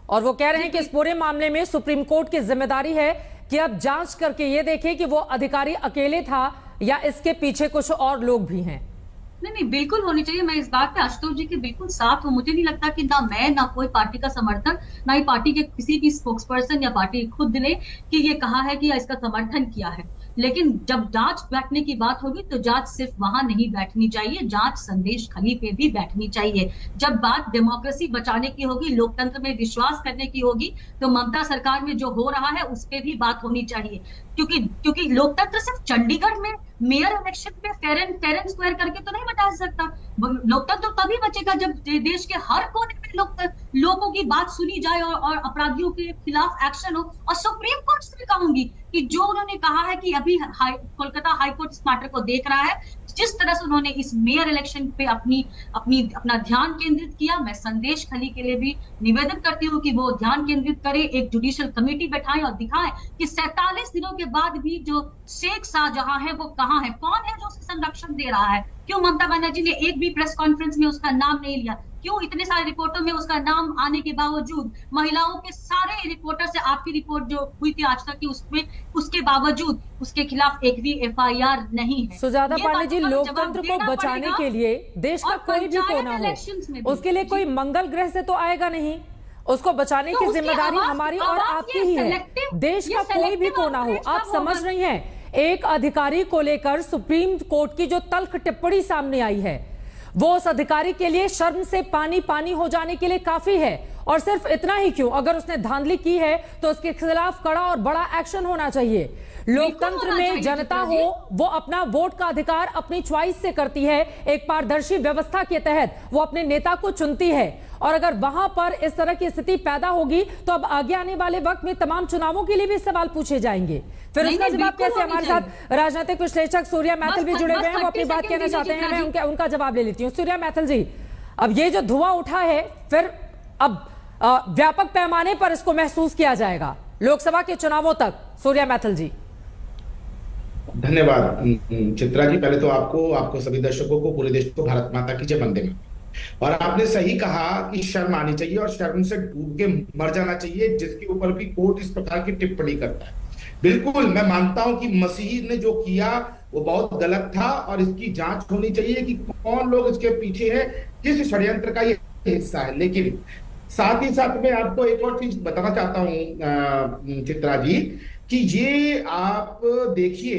और वो कह रहे हैं कि इस पूरे मामले में सुप्रीम कोर्ट की जिम्मेदारी है कि अब जांच करके ये देखे कि वो अधिकारी अकेले था या इसके पीछे कुछ और लोग भी हैं। नहीं, बिल्कुल होनी चाहिए। मैं इस बात पे आशुतोष जी के बिल्कुल साथ हूँ। मुझे नहीं लगता कि ना मैं, ना कोई पार्टी का समर्थक, ना ही पार्टी के किसी भी स्पोक्स पर्सन या पार्टी खुद ने कि ये कहा है कि इसका समर्थन किया है। लेकिन जब जांच बैठने की बात होगी तो जांच सिर्फ वहां नहीं बैठनी चाहिए, जांच संदेश खली पे भी बैठनी चाहिए। जब बात डेमोक्रेसी बचाने की होगी, लोकतंत्र में विश्वास करने की होगी, तो ममता सरकार में जो हो रहा है उस पर भी बात होनी चाहिए। क्योंकि लोकतंत्र सिर्फ चंडीगढ़ में मेयर इलेक्शन पे फेयर एंड स्क्वायर करके तो नहीं बचा सकता। लोकतंत्र तभी बचेगा जब देश के हर कोने में लोगों की बात सुनी जाए और अपराधियों के खिलाफ एक्शन हो। और सुप्रीम कोर्ट से कहूंगी कि जो उन्होंने कहा है कि अभी कोलकाता हाईकोर्ट इस मैटर को देख रहा है, जिस तरह से उन्होंने इस मेयर इलेक्शन पे अपना ध्यान केंद्रित किया, मैं संदेश खली के लिए भी निवेदन करती हूँ कि वो ध्यान केंद्रित करे, एक जुडिशियल कमेटी बैठाएं और दिखाएं कि 47 दिनों के बाद भी जो शेख शाहजहां है वो कहाँ है, कौन है जो उसे संरक्षण दे रहा है। क्यों ममता बनर्जी ने एक भी प्रेस कॉन्फ्रेंस में उसका नाम नहीं लिया? क्यों इतने सारे रिपोर्टों में उसका नाम आने के बावजूद, महिलाओं के सारे रिपोर्टर से आपकी रिपोर्ट जो हुई थी आज तक की, उसमें उसके बावजूद उसके खिलाफ एक भी FIR नहीं है। सुजाता पांडे जी, लोकतंत्र को बचाने के लिए देश का कोई भी कोना हो, उसके लिए कोई मंगल ग्रह से तो आएगा नहीं। उसको बचाने की जिम्मेदारी हमारी और आपकी ही है। देश का कोई भी कोना हो, आप समझ रही हैं, एक अधिकारी को लेकर सुप्रीम कोर्ट की जो तल्ख टिप्पणी सामने आई है वो उस अधिकारी के लिए शर्म से पानी पानी हो जाने के लिए काफी है। और सिर्फ इतना ही क्यों, अगर उसने धांधली की है तो उसके खिलाफ कड़ा और बड़ा एक्शन होना चाहिए। लोकतंत्र में जनता हो वो अपना वोट का अधिकार अपनी च्वाइस से करती है, एक पारदर्शी व्यवस्था के तहत वो अपने नेता को चुनती है। और अगर वहां पर इस तरह की स्थिति पैदा होगी तो अब आगे आने वाले वक्त में तमाम चुनावों के लिए भी सवाल पूछे जाएंगे। फिर उसका जवाब कैसे? हमारे साथ राजनीतिक विश्लेषक सूर्या मैथिल भी जुड़े हुए हैं, वो अपनी बात कहना चाहते हैं, मैं उनका जवाब ले लेती हूँ। सूर्या मैथिल जी, अब ये जो धुआं उठा है, फिर अब व्यापक पैमाने पर इसको महसूस किया जाएगा लोकसभा के चुनावों तक। सूर्या मैथिल जी। धन्यवाद चित्रा जी। पहले तो आपको सभी दर्शकों को, पूरे देश को भारत माता की जय वंदे मातरम। और आपने सही कहा कि शर्म आनी चाहिए और शर्म से डूब के मर जाना चाहिए जिसके ऊपर भी कोर्ट इस प्रकार की टिप्पणी करता है। बिल्कुल मैं मानता हूं कि मसीह ने जो किया वो बहुत गलत था और इसकी जांच होनी चाहिए कि कौन लोग इसके पीछे है, किस षड्यंत्र का ये हिस्सा है। लेकिन साथ ही साथ मैं आपको एक और चीज बताना चाहता हूं चित्रा जी, कि ये आप देखिए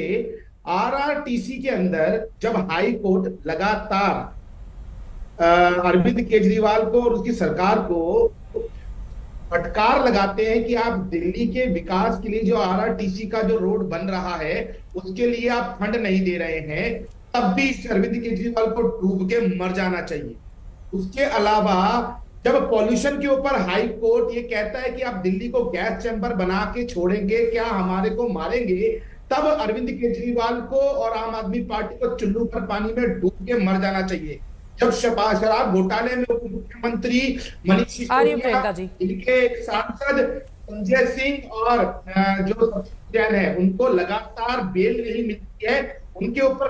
RRTC के अंदर जब हाई कोर्ट लगातार अरविंद केजरीवाल को और उसकी सरकार को फटकार लगाते हैं कि आप दिल्ली के विकास के लिए जो आरआरटीसी का जो रोड बन रहा है उसके लिए आप फंड नहीं दे रहे हैं, तब भी अरविंद केजरीवाल को डूब के मर जाना चाहिए। उसके अलावा जब पॉल्यूशन के ऊपर हाई कोर्ट ये कहता है कि आप दिल्ली को गैस चैम्बर बना के छोड़ेंगे, क्या हमारे को मारेंगे, तब अरविंद केजरीवाल को और आम आदमी पार्टी को चुल्लू पर पानी में डूब के मर जाना चाहिए। जब शराब घोटाले में उप मुख्यमंत्री मनीष सिसोदिया, इनके सांसद संजय सिंह और जो जैन है उनको लगातार बेल नहीं मिलती है, उनके ऊपर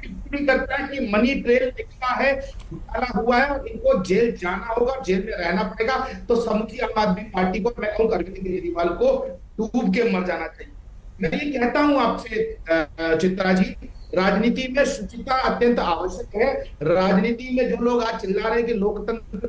टिप्पणी करता है कि मनी ट्रेल लिखा है, घोटाला हुआ है और इनको जेल जाना होगा, जेल में रहना पड़ेगा, तो समूची आम आदमी पार्टी को मैं कहूँ अरविंद केजरीवाल को डूब के मर जाना चाहिए। मैं ये कहता हूं आपसे चित्रा जी, राजनीति में शुचिता अत्यंत आवश्यक है। राजनीति में जो लोग आज चिल्ला रहे हैं कि लोकतंत्र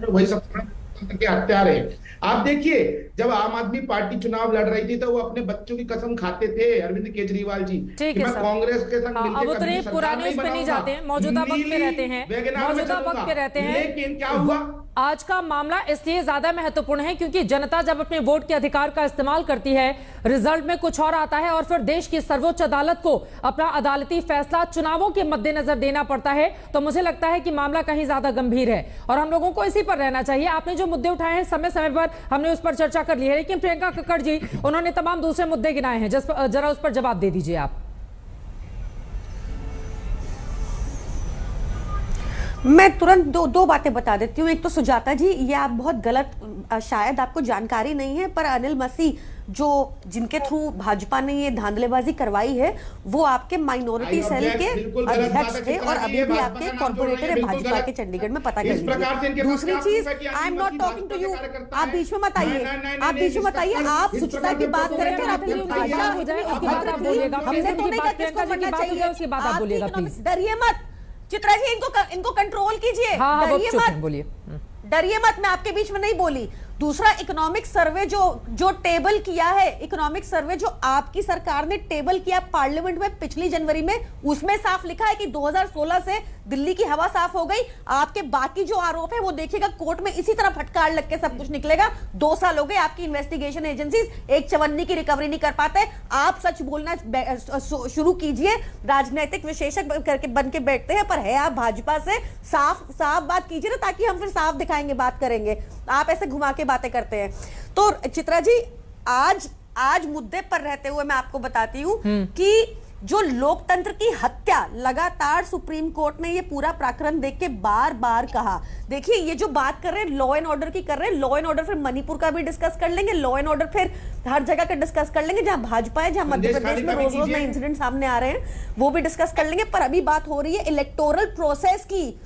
वही सब लोकतंत्र के हत्यारे हैं। आप देखिए, जब आम आदमी पार्टी चुनाव लड़ रही थी तो वो अपने बच्चों की कसम खाते थे अरविंद केजरीवाल जी कि मैं कांग्रेस के संग अब उतने पुराने उस पे नहीं जाते हैं, मौजूदा वक्त पे रहते हैं, मौजूदा वक्त पे रहते हैं। लेकिन क्या हुआ, आज का मामला इसलिए ज्यादा महत्वपूर्ण है क्योंकि जनता जब अपने वोट के अधिकार का इस्तेमाल करती है, रिजल्ट में कुछ और आता है और फिर देश की सर्वोच्च अदालत को अपना अदालती फैसला चुनावों के मद्देनजर देना पड़ता है। तो मुझे लगता है कि मामला कहीं ज्यादा गंभीर है और हम लोगों को इसी पर रहना चाहिए। आपने जो मुद्दे उठाए हैं समय समय पर हमने उस पर चर्चा कर ली है, लेकिन प्रियंका कक्कड़ जी उन्होंने तमाम दूसरे मुद्दे गिनाए हैं, जरा उस पर जवाब दे दीजिए आप। मैं तुरंत दो बातें बता देती हूँ। एक तो सुजाता जी, ये आप बहुत गलत, शायद आपको जानकारी नहीं है, पर अनिल मसीह जो जिनके थ्रू भाजपा ने ये धांधलेबाजी करवाई है वो आपके माइनॉरिटी सेल के अध्यक्ष थे और अभी भी आपके कॉर्पोरेटर है भाजपा के चंडीगढ़ में, पता कर लीजिए। दूसरी चीज, I am not talking to you, आप बीच में मत आइए, आप बीच में मत आइए, आप स्वच्छता की बात करें तो आपकी भाषा हो जाए उसके बाद आप बोलिएगा। हमने तो नहीं कहा किसको बनना चाहिए, उसके बाद आप बोलिएगा प्लीज। डरिए मत चित्रा जी, इनको कंट्रोल कीजिए, डरिए मत, बोलिए, डरिए मत, मैं आपके बीच में नहीं बोली। दूसरा, इकोनॉमिक सर्वे जो टेबल किया है, इकोनॉमिक सर्वे जो आपकी सरकार ने टेबल किया पार्लियामेंट में पिछली जनवरी में, उसमें साफ लिखा है कि 2016 से दिल्ली की हवा साफ हो गई। आपके बाकी जो आरोप है वो देखिएगा कोर्ट में इसी तरह फटकार लग के सब कुछ निकलेगा। 2 साल हो गए, आपकी इन्वेस्टिगेशन एजेंसीज एक चवन्नी की रिकवरी नहीं कर पाते। आप सच बोलना शुरू कीजिए, राजनीतिक विशेषज्ञ करके बन के बैठते हैं, पर है आप भाजपा से, साफ बात कीजिए ना, ताकि हम फिर साफ दिखाएंगे, बात करेंगे। आप ऐसे घुमा के बातें करते हैं। तो चित्रा जी, आज मुद्दे पर रहते हुए मैं आपको बताती हूं कि जो लोकतंत्र की हत्या लगातार सुप्रीम कोर्ट ने ये पूरा प्रकरण देख के बार बार कहा। देखिए, ये जो बात कर रहे हैं लॉ एंड ऑर्डर की कर रहे हैं, लॉ एंड ऑर्डर फिर मणिपुर का भी डिस्कस कर लेंगे, लॉ एंड ऑर्डर फिर हर जगह का डिस्कस कर लेंगे, जहां भाजपा है, जहां मध्य प्रदेश में रोज रोज नए इंसिडेंट सामने आ रहे हैं वो भी डिस्कस कर लेंगे। पर अभी बात हो रही है इलेक्टोरल प्रोसेस की।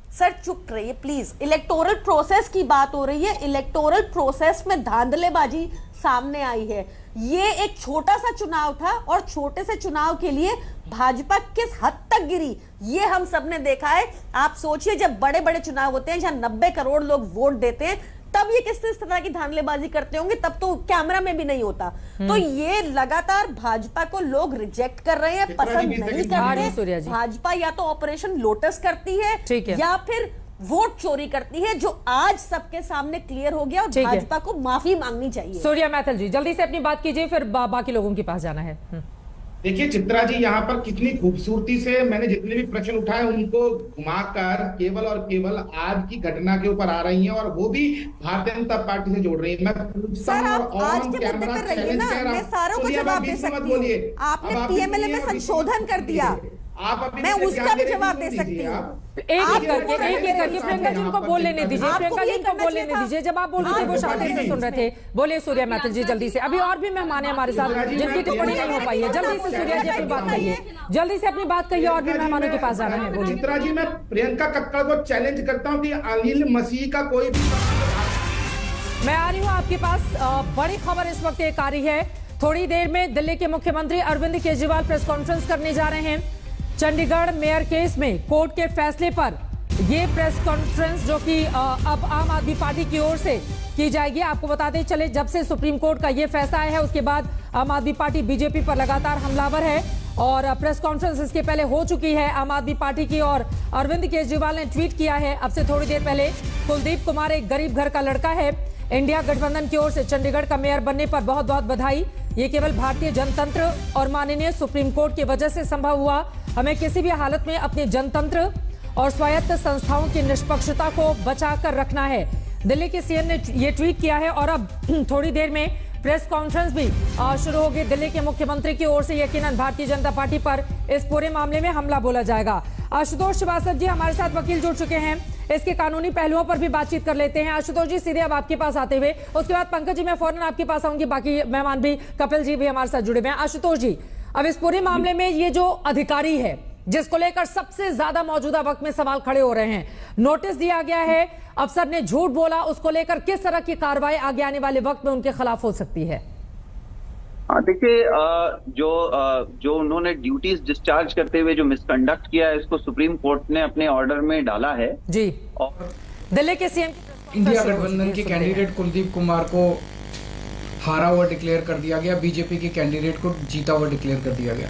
सर चुप रहिए प्लीज, इलेक्टोरल प्रोसेस की बात हो रही है। इलेक्टोरल प्रोसेस में धांधलेबाजी सामने आई है। ये एक छोटा सा चुनाव था और छोटे से चुनाव के लिए भाजपा किस हद तक गिरी ये हम सबने देखा है। आप सोचिए, जब बड़े बड़े चुनाव होते हैं जहां 90 करोड़ लोग वोट देते हैं, तब ये किस तरह की धांधलेबाजी करते होंगे, तब तो कैमरा में भी नहीं होता। तो ये लगातार भाजपा को लोग रिजेक्ट कर रहे हैं, पसंद नहीं करते। भाजपा या तो ऑपरेशन लोटस करती है या फिर वोट चोरी करती है, जो आज सबके सामने क्लियर हो गया और भाजपा को माफी मांगनी चाहिए। सूर्या मैथल जी, जल्दी से अपनी बात कीजिए, फिर बाकी लोगों के पास जाना है। देखिए चित्रा जी, यहाँ पर कितनी खूबसूरती से मैंने जितने भी प्रश्न उठाए उनको घुमाकर केवल और केवल आज की घटना के ऊपर आ रही हैं और वो भी भारतीय जनता पार्टी से जोड़ रही है। मैं सर, आप आज के मुद्दे पर रहिए ना, मैं सारों को जवाब दे सकती हूँ। आपने पीएमएलए में संशोधन कर दिया, मैं उसका भी जवाब दे सकती हूँ। एक करके प्रियंका जी को बोल लेने दीजिए, प्रियंका जी को बोल लेने दीजिए। जब आप बोल रहे थे वो शांति से सुन रहे थे। बोलिए सूर्या मैथल जी जल्दी से, अभी और भी मेहमान है हमारे साथ जिनकी टिप्पणी नहीं हो पाई है। जल्दी से सूर्या जी अपनी बात कहिए, जल्दी से अपनी बात कहिए, और भी मेहमानों के पास जाना है। बोलिए। चित्रा जी, मैं प्रियंका कक्कड़ को चैलेंज करता हूँ कि अनिल मसीह का कोई, मैं आ रही हूँ आपके पास। बड़ी खबर इस वक्त एक आ रही है, थोड़ी देर में दिल्ली के मुख्यमंत्री अरविंद केजरीवाल प्रेस कॉन्फ्रेंस करने जा रहे हैं। चंडीगढ़ मेयर केस में कोर्ट के फैसले पर ये प्रेस कॉन्फ्रेंस जो कि अब आम आदमी पार्टी की ओर से की जाएगी। आपको बताते चले, जब से सुप्रीम कोर्ट का ये फैसला आया है उसके बाद आम आदमी पार्टी बीजेपी पर लगातार हमलावर है और प्रेस कॉन्फ्रेंस इसके पहले हो चुकी है आम आदमी पार्टी की, और अरविंद केजरीवाल ने ट्वीट किया है अब से थोड़ी देर पहले, कुलदीप कुमार एक गरीब घर का लड़का है, इंडिया गठबंधन की ओर से चंडीगढ़ का मेयर बनने पर बहुत बहुत बधाई। ये केवल भारतीय जनतंत्र और माननीय सुप्रीम कोर्ट की वजह से संभव हुआ। हमें किसी भी हालत में अपने जनतंत्र और स्वायत्त संस्थाओं की निष्पक्षता को बचाकर रखना है। दिल्ली के सीएम ने ये ट्वीट किया है और अब थोड़ी देर में प्रेस कॉन्फ्रेंस भी शुरू होगी। दिल्ली के मुख्यमंत्री की ओर से यकीनन भारतीय जनता पार्टी पर इस पूरे मामले में हमला बोला जाएगा। आशुतोष श्रीवास्तव जी हमारे साथ वकील जुड़ चुके हैं, इसके कानूनी पहलुओं पर भी बातचीत कर लेते हैं। आशुतोष जी सीधे अब आपके पास आते हुए, उसके बाद पंकज जी मैं फौरन आपके पास आऊंगी, बाकी मेहमान भी, कपिल जी भी हमारे साथ जुड़े हुए हैं। आशुतोष जी, अब इस पूरे मामले में ये जो अधिकारी है जिसको लेकर सबसे ज्यादा मौजूदा वक्त में सवाल खड़े हो रहे हैं, नोटिस दिया गया है, अफसर ने झूठ बोला, उसको लेकर किस तरह की कार्रवाई आगे आने वाले वक्त में उनके खिलाफ हो सकती है? देखिए, जो उन्होंने ड्यूटीज डिस्चार्ज करते हुए जो मिसकंडक्ट किया है, इसको सुप्रीम कोर्ट ने अपने ऑर्डर में डाला है जी। और दिल्ली के सीएम इंडिया गठबंधन के कैंडिडेट कुलदीप कुमार को हारा हुआ डिक्लेयर कर दिया गया, बीजेपी के कैंडिडेट को जीता हुआ डिक्लेयर कर दिया गया।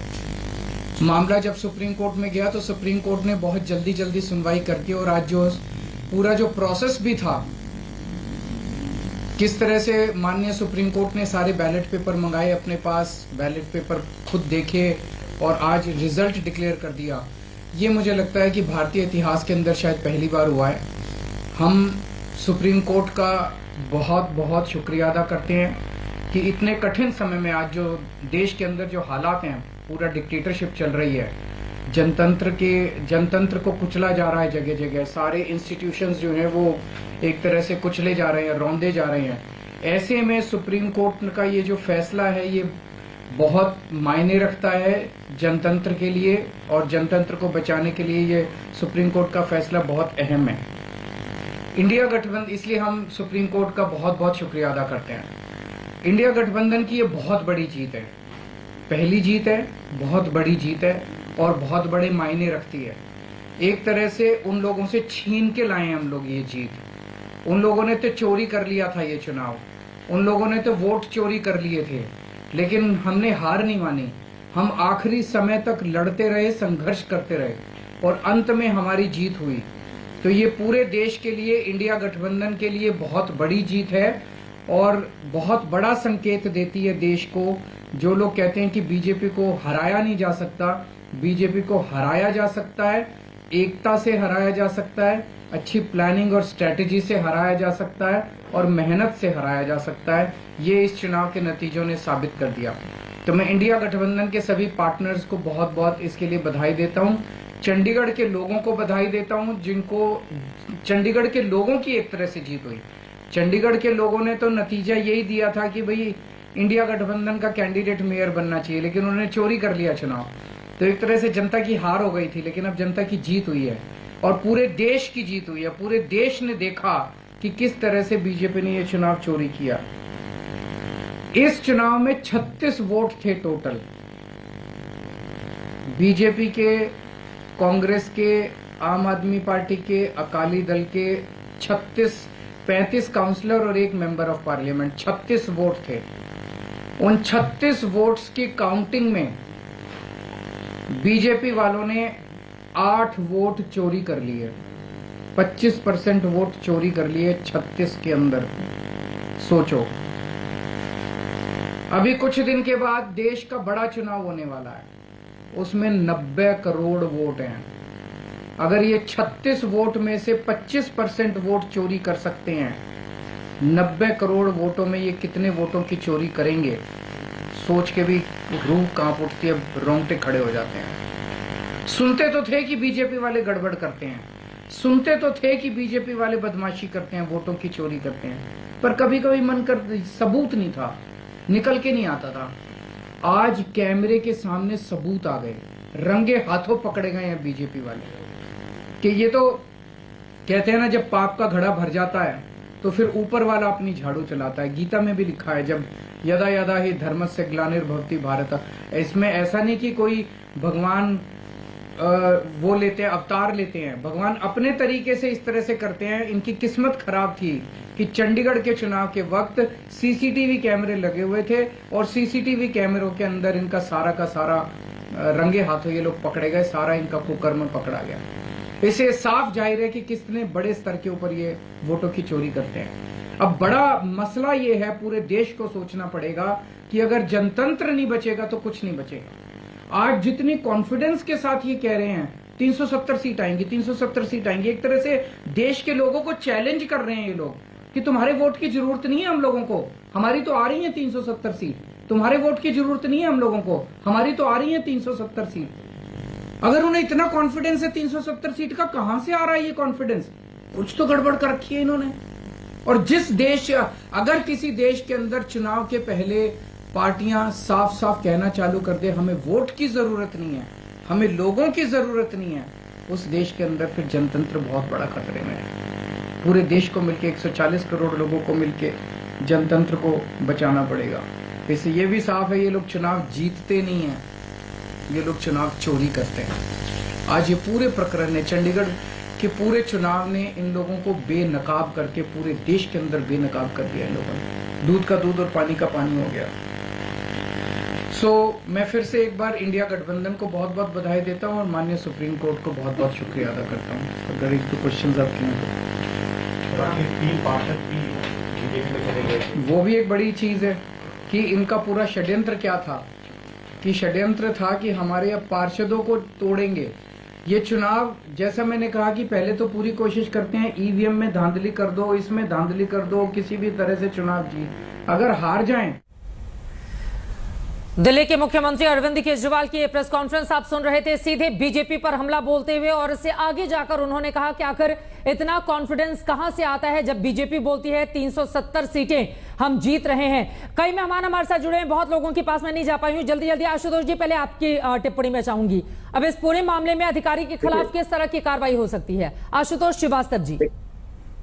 मामला जब सुप्रीम कोर्ट में गया तो सुप्रीम कोर्ट ने बहुत जल्दी सुनवाई करके, और आज जो पूरा जो प्रोसेस भी था, किस तरह से माननीय सुप्रीम कोर्ट ने सारे बैलेट पेपर मंगाए अपने पास, बैलेट पेपर खुद देखे और आज रिजल्ट डिक्लेयर कर दिया, ये मुझे लगता है कि भारतीय इतिहास के अंदर शायद पहली बार हुआ है। हम सुप्रीम कोर्ट का बहुत बहुत शुक्रिया अदा करते हैं कि इतने कठिन समय में आज जो देश के अंदर जो हालात हैं, पूरा डिक्टेटरशिप चल रही है, जनतंत्र को कुचला जा रहा है जगह जगह, सारे इंस्टीट्यूशंस जो हैं वो एक तरह से कुचले जा रहे हैं, रौंदे जा रहे हैं। ऐसे में सुप्रीम कोर्ट का ये जो फैसला है ये बहुत मायने रखता है जनतंत्र के लिए, और जनतंत्र को बचाने के लिए ये सुप्रीम कोर्ट का फैसला बहुत अहम है। इंडिया गठबंधन, इसलिए हम सुप्रीम कोर्ट का बहुत बहुत शुक्रिया अदा करते हैं। इंडिया गठबंधन की ये बहुत बड़ी जीत है, पहली जीत है, बहुत बड़ी जीत है और बहुत बड़े मायने रखती है। एक तरह से उन लोगों से छीन के लाए हम लोग ये जीत। उन लोगों ने तो चोरी कर लिया था ये चुनाव, उन लोगों ने तो वोट चोरी कर लिए थे, लेकिन हमने हार नहीं मानी। हम आखिरी समय तक लड़ते रहे, संघर्ष करते रहे और अंत में हमारी जीत हुई। तो ये पूरे देश के लिए, इंडिया गठबंधन के लिए बहुत बड़ी जीत है और बहुत बड़ा संकेत देती है देश को। जो लोग कहते हैं कि बीजेपी को हराया नहीं जा सकता, बीजेपी को हराया जा सकता है, एकता से हराया जा सकता है, अच्छी प्लानिंग और स्ट्रेटेजी से हराया जा सकता है और मेहनत से हराया जा सकता है। ये इस चुनाव के नतीजों ने साबित कर दिया। तो मैं इंडिया गठबंधन के सभी पार्टनर्स को बहुत बहुत इसके लिए बधाई देता हूँ। चंडीगढ़ के लोगों को बधाई देता हूँ, जिनको चंडीगढ़ के लोगों की एक तरह से जीत हुई। चंडीगढ़ के लोगों ने तो नतीजा यही दिया था कि भाई इंडिया गठबंधन का कैंडिडेट मेयर बनना चाहिए, लेकिन उन्होंने चोरी कर लिया चुनाव। तो एक तरह से जनता की हार हो गई थी, लेकिन अब जनता की जीत हुई है और पूरे देश की जीत हुई है। पूरे देश ने देखा कि किस तरह से बीजेपी ने ये चुनाव चोरी किया। इस चुनाव में 36 वोट थे टोटल, बीजेपी के, कांग्रेस के, आम आदमी पार्टी के, अकाली दल के 35 काउंसलर और एक मेंबर ऑफ पार्लियामेंट, 36 वोट थे। उन 36 वोट्स की काउंटिंग में बीजेपी वालों ने 8 वोट चोरी कर लिए, 25% वोट चोरी कर लिए 36 के अंदर। सोचो, अभी कुछ दिन के बाद देश का बड़ा चुनाव होने वाला है, उसमें 90 करोड़ वोट हैं। अगर ये 36 वोट में से 25% वोट चोरी कर सकते हैं, 90 करोड़ वोटों में ये कितने वोटों की चोरी करेंगे, सोच के भी रूह कांप उठती है, रोंगटे खड़े हो जाते हैं। सुनते तो थे कि बीजेपी वाले गड़बड़ करते हैं, सुनते तो थे कि बीजेपी वाले बदमाशी करते हैं, वोटों की चोरी करते हैं, पर कभी कभी मन कर सबूत नहीं था, निकल के नहीं आता था। आज कैमरे के सामने सबूत आ गए, रंगे हाथों पकड़े गए हैं बीजेपी वाले कि ये तो कहते हैं ना, जब पाप का घड़ा भर जाता है तो फिर ऊपर वाला अपनी झाड़ू चलाता है। गीता में भी लिखा है, जब यदा यदा ही धर्मस्य ग्लानिर्भवति भारत। इसमें ऐसा नहीं कि कोई भगवान वो लेते हैं, अवतार लेते हैं, भगवान अपने तरीके से इस तरह से करते हैं। इनकी किस्मत खराब थी कि चंडीगढ़ के चुनाव के वक्त सीसीटीवी कैमरे लगे हुए थे और सीसीटीवी कैमरों के अंदर इनका सारा का सारा रंगे हाथों ये लोग पकड़े गए, सारा इनका कुकर में पकड़ा गया। इसे साफ जाहिर है कि कितने बड़े स्तर के ऊपर ये वोटों की चोरी करते हैं। अब बड़ा मसला ये है, पूरे देश को सोचना पड़ेगा कि अगर जनतंत्र नहीं बचेगा तो कुछ नहीं बचेगा। आज जितनी कॉन्फिडेंस के साथ ये कह रहे हैं 370 सीट आएंगी, 370 सीट आएंगी, एक तरह से देश के लोगों को चैलेंज कर रहे हैं ये लोग कि तुम्हारे वोट की जरूरत नहीं है हम लोगों को, हमारी तो आ रही है 370 सीट। तुम्हारे वोट की जरूरत नहीं है हम लोगों को, हमारी तो आ रही है 370 सीट। अगर उन्हें इतना कॉन्फिडेंस है 370 सीट का, कहां से आ रहा है ये कॉन्फिडेंस? कुछ तो गड़बड़ कर रखी है इन्होंने। और जिस देश, अगर किसी देश के अंदर चुनाव के पहले पार्टियां साफ साफ कहना चालू कर दे हमें वोट की जरूरत नहीं है, हमें लोगों की जरूरत नहीं है, उस देश के अंदर फिर जनतंत्र बहुत बड़ा खतरे में है। पूरे देश को मिलके 140 करोड़ लोगों को मिलके जनतंत्र को बचाना पड़ेगा। इससे ये भी साफ है ये लोग चुनाव जीतते नहीं है, ये लोग चुनाव चोरी करते हैं। आज ये पूरे प्रकरण ने, चंडीगढ़ के पूरे चुनाव ने इन लोगों को बेनकाब करके पूरे देश के अंदर बेनकाब कर दिया इन लोगों ने। दूध का दूध और पानी का पानी हो गया। मैं फिर से एक बार इंडिया गठबंधन को बहुत बहुत बधाई देता हूं और माननीय सुप्रीम कोर्ट को बहुत बहुत शुक्रिया अदा करता हूं। अगर एक दो क्वेश्चन आपके हैं तो वो भी एक बड़ी चीज है कि इनका पूरा षड्यंत्र क्या था, कि षड्यंत्र था कि हमारे अब पार्षदों को तोड़ेंगे। ये चुनाव, जैसा मैंने कहा कि पहले तो पूरी कोशिश करते हैं ईवीएम में धांधली कर दो, इसमें धांधली कर दो, किसी भी तरह से चुनाव जीत। अगर हार जाएं। दिल्ली के मुख्यमंत्री अरविंद केजरीवाल की प्रेस कॉन्फ्रेंस आप सुन रहे थे, सीधे बीजेपी पर हमला बोलते हुए, और इससे आगे जाकर उन्होंने कहा कि आखिर इतना कॉन्फिडेंस कहां से आता है जब बीजेपी बोलती है 370 सीटें हम जीत रहे हैं। कई मेहमान हमारे साथ जुड़े हैं, बहुत लोगों के पास मैं नहीं जा पाई हूं। जल्दी जल्दी आशुतोष जी, पहले आपकी टिप्पणी में चाहूंगी। अब इस पूरे मामले में अधिकारी के खिलाफ किस तरह की कार्रवाई हो सकती है? आशुतोष श्रीवास्तव जी।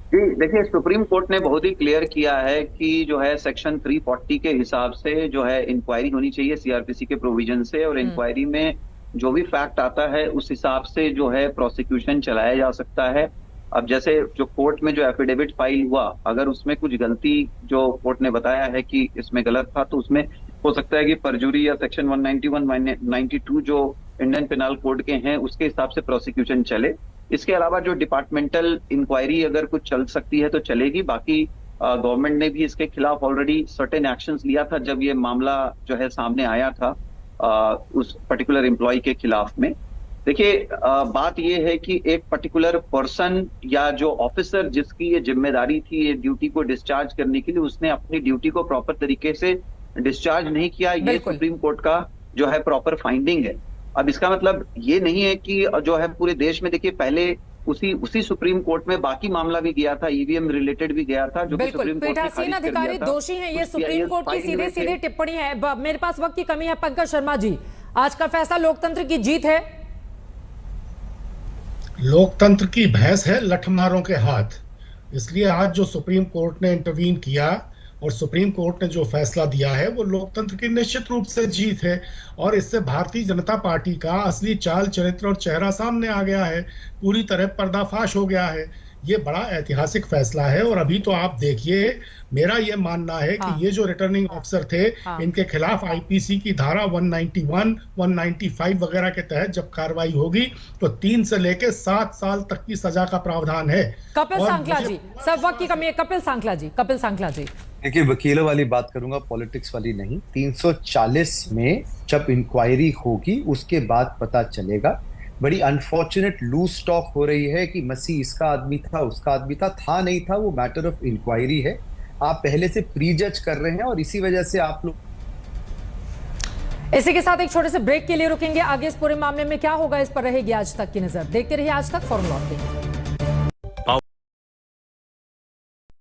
जी देखिए, सुप्रीम कोर्ट ने बहुत ही क्लियर किया है कि जो है सेक्शन 340 के हिसाब से जो है इंक्वायरी होनी चाहिए सीआरपीसी के प्रोविजन से, और इंक्वायरी में जो भी फैक्ट आता है उस हिसाब से जो है प्रोसिक्यूशन चलाया जा सकता है। अब जैसे जो कोर्ट में जो एफिडेविट फाइल हुआ, अगर उसमें कुछ गलती जो कोर्ट ने बताया है कि इसमें गलत था, तो उसमें हो सकता है कि परजुरी या सेक्शन 191, 192 जो इंडियन पेनल कोड के हैं उसके हिसाब से प्रोसिक्यूशन चले। इसके अलावा जो डिपार्टमेंटल इंक्वायरी अगर कुछ चल सकती है तो चलेगी। बाकी गवर्नमेंट ने भी इसके खिलाफ ऑलरेडी सर्टेन एक्शंस लिया था जब ये मामला जो है सामने आया था उस पर्टिकुलर एम्प्लॉय के खिलाफ में। देखिए बात ये है कि एक पर्टिकुलर पर्सन या जो ऑफिसर जिसकी ये जिम्मेदारी थी ये ड्यूटी को डिस्चार्ज करने के लिए, उसने अपनी ड्यूटी को प्रॉपर तरीके से डिस्चार्ज नहीं किया, ये सुप्रीम कोर्ट का जो है प्रॉपर फाइंडिंग है। अब इसका मतलब ये नहीं है कि जो है पूरे देश में, देखिए पहले उसी सुप्रीम कोर्ट में बाकी मामला भी गया था, ईवीएम रिलेटेड भी गया था, जो सुप्रीम कोर्ट ने खारिज कर दिया था। दोषी हैं ये सुप्रीम कोर्ट की सीधे सीधे टिप्पणी है। मेरे पास वक्त की कमी है। पंकज शर्मा जी, आज का फैसला लोकतंत्र की जीत है? लोकतंत्र की भैंस है लठमारों के हाथ, इसलिए आज जो सुप्रीम कोर्ट ने इंटरवीन किया और सुप्रीम कोर्ट ने जो फैसला दिया है वो लोकतंत्र की निश्चित रूप से जीत है। और इससे भारतीय जनता पार्टी का असली चाल चरित्र और चेहरा सामने आ गया है, पूरी तरह पर्दाफाश हो गया है। ये बड़ा ऐतिहासिक फैसला है। और अभी तो आप देखिए, मेरा ये मानना है कि ये जो रिटर्निंग ऑफिसर थे, इनके खिलाफ आईपीसी की धारा 191, 195 वगैरह के तहत जब कार्रवाई होगी तो 3 से लेकर 7 साल तक की सजा का प्रावधान है। कपिल सांकला जी, सब वक्त की कमी है। कपिल सांकला जी। देखिए, वकीलों वाली बात करूंगा, पॉलिटिक्स वाली नहीं। 340 में जब इंक्वायरी होगी उसके बाद पता चलेगा। बड़ी अनफॉर्चुनेट लूज टॉक हो रही है कि मसीह इसका आदमी था, उसका आदमी था नहीं था, वो मैटर ऑफ इंक्वायरी है। आप पहले से प्री जज कर रहे हैं और इसी वजह से आप लोग। इसी के साथ एक छोटे से ब्रेक के लिए रुकेंगे। आगे इस पूरे मामले में क्या होगा इस पर रहेगी आज तक की नजर। देखते रहिए आज तक, फौरन लौटते हैं।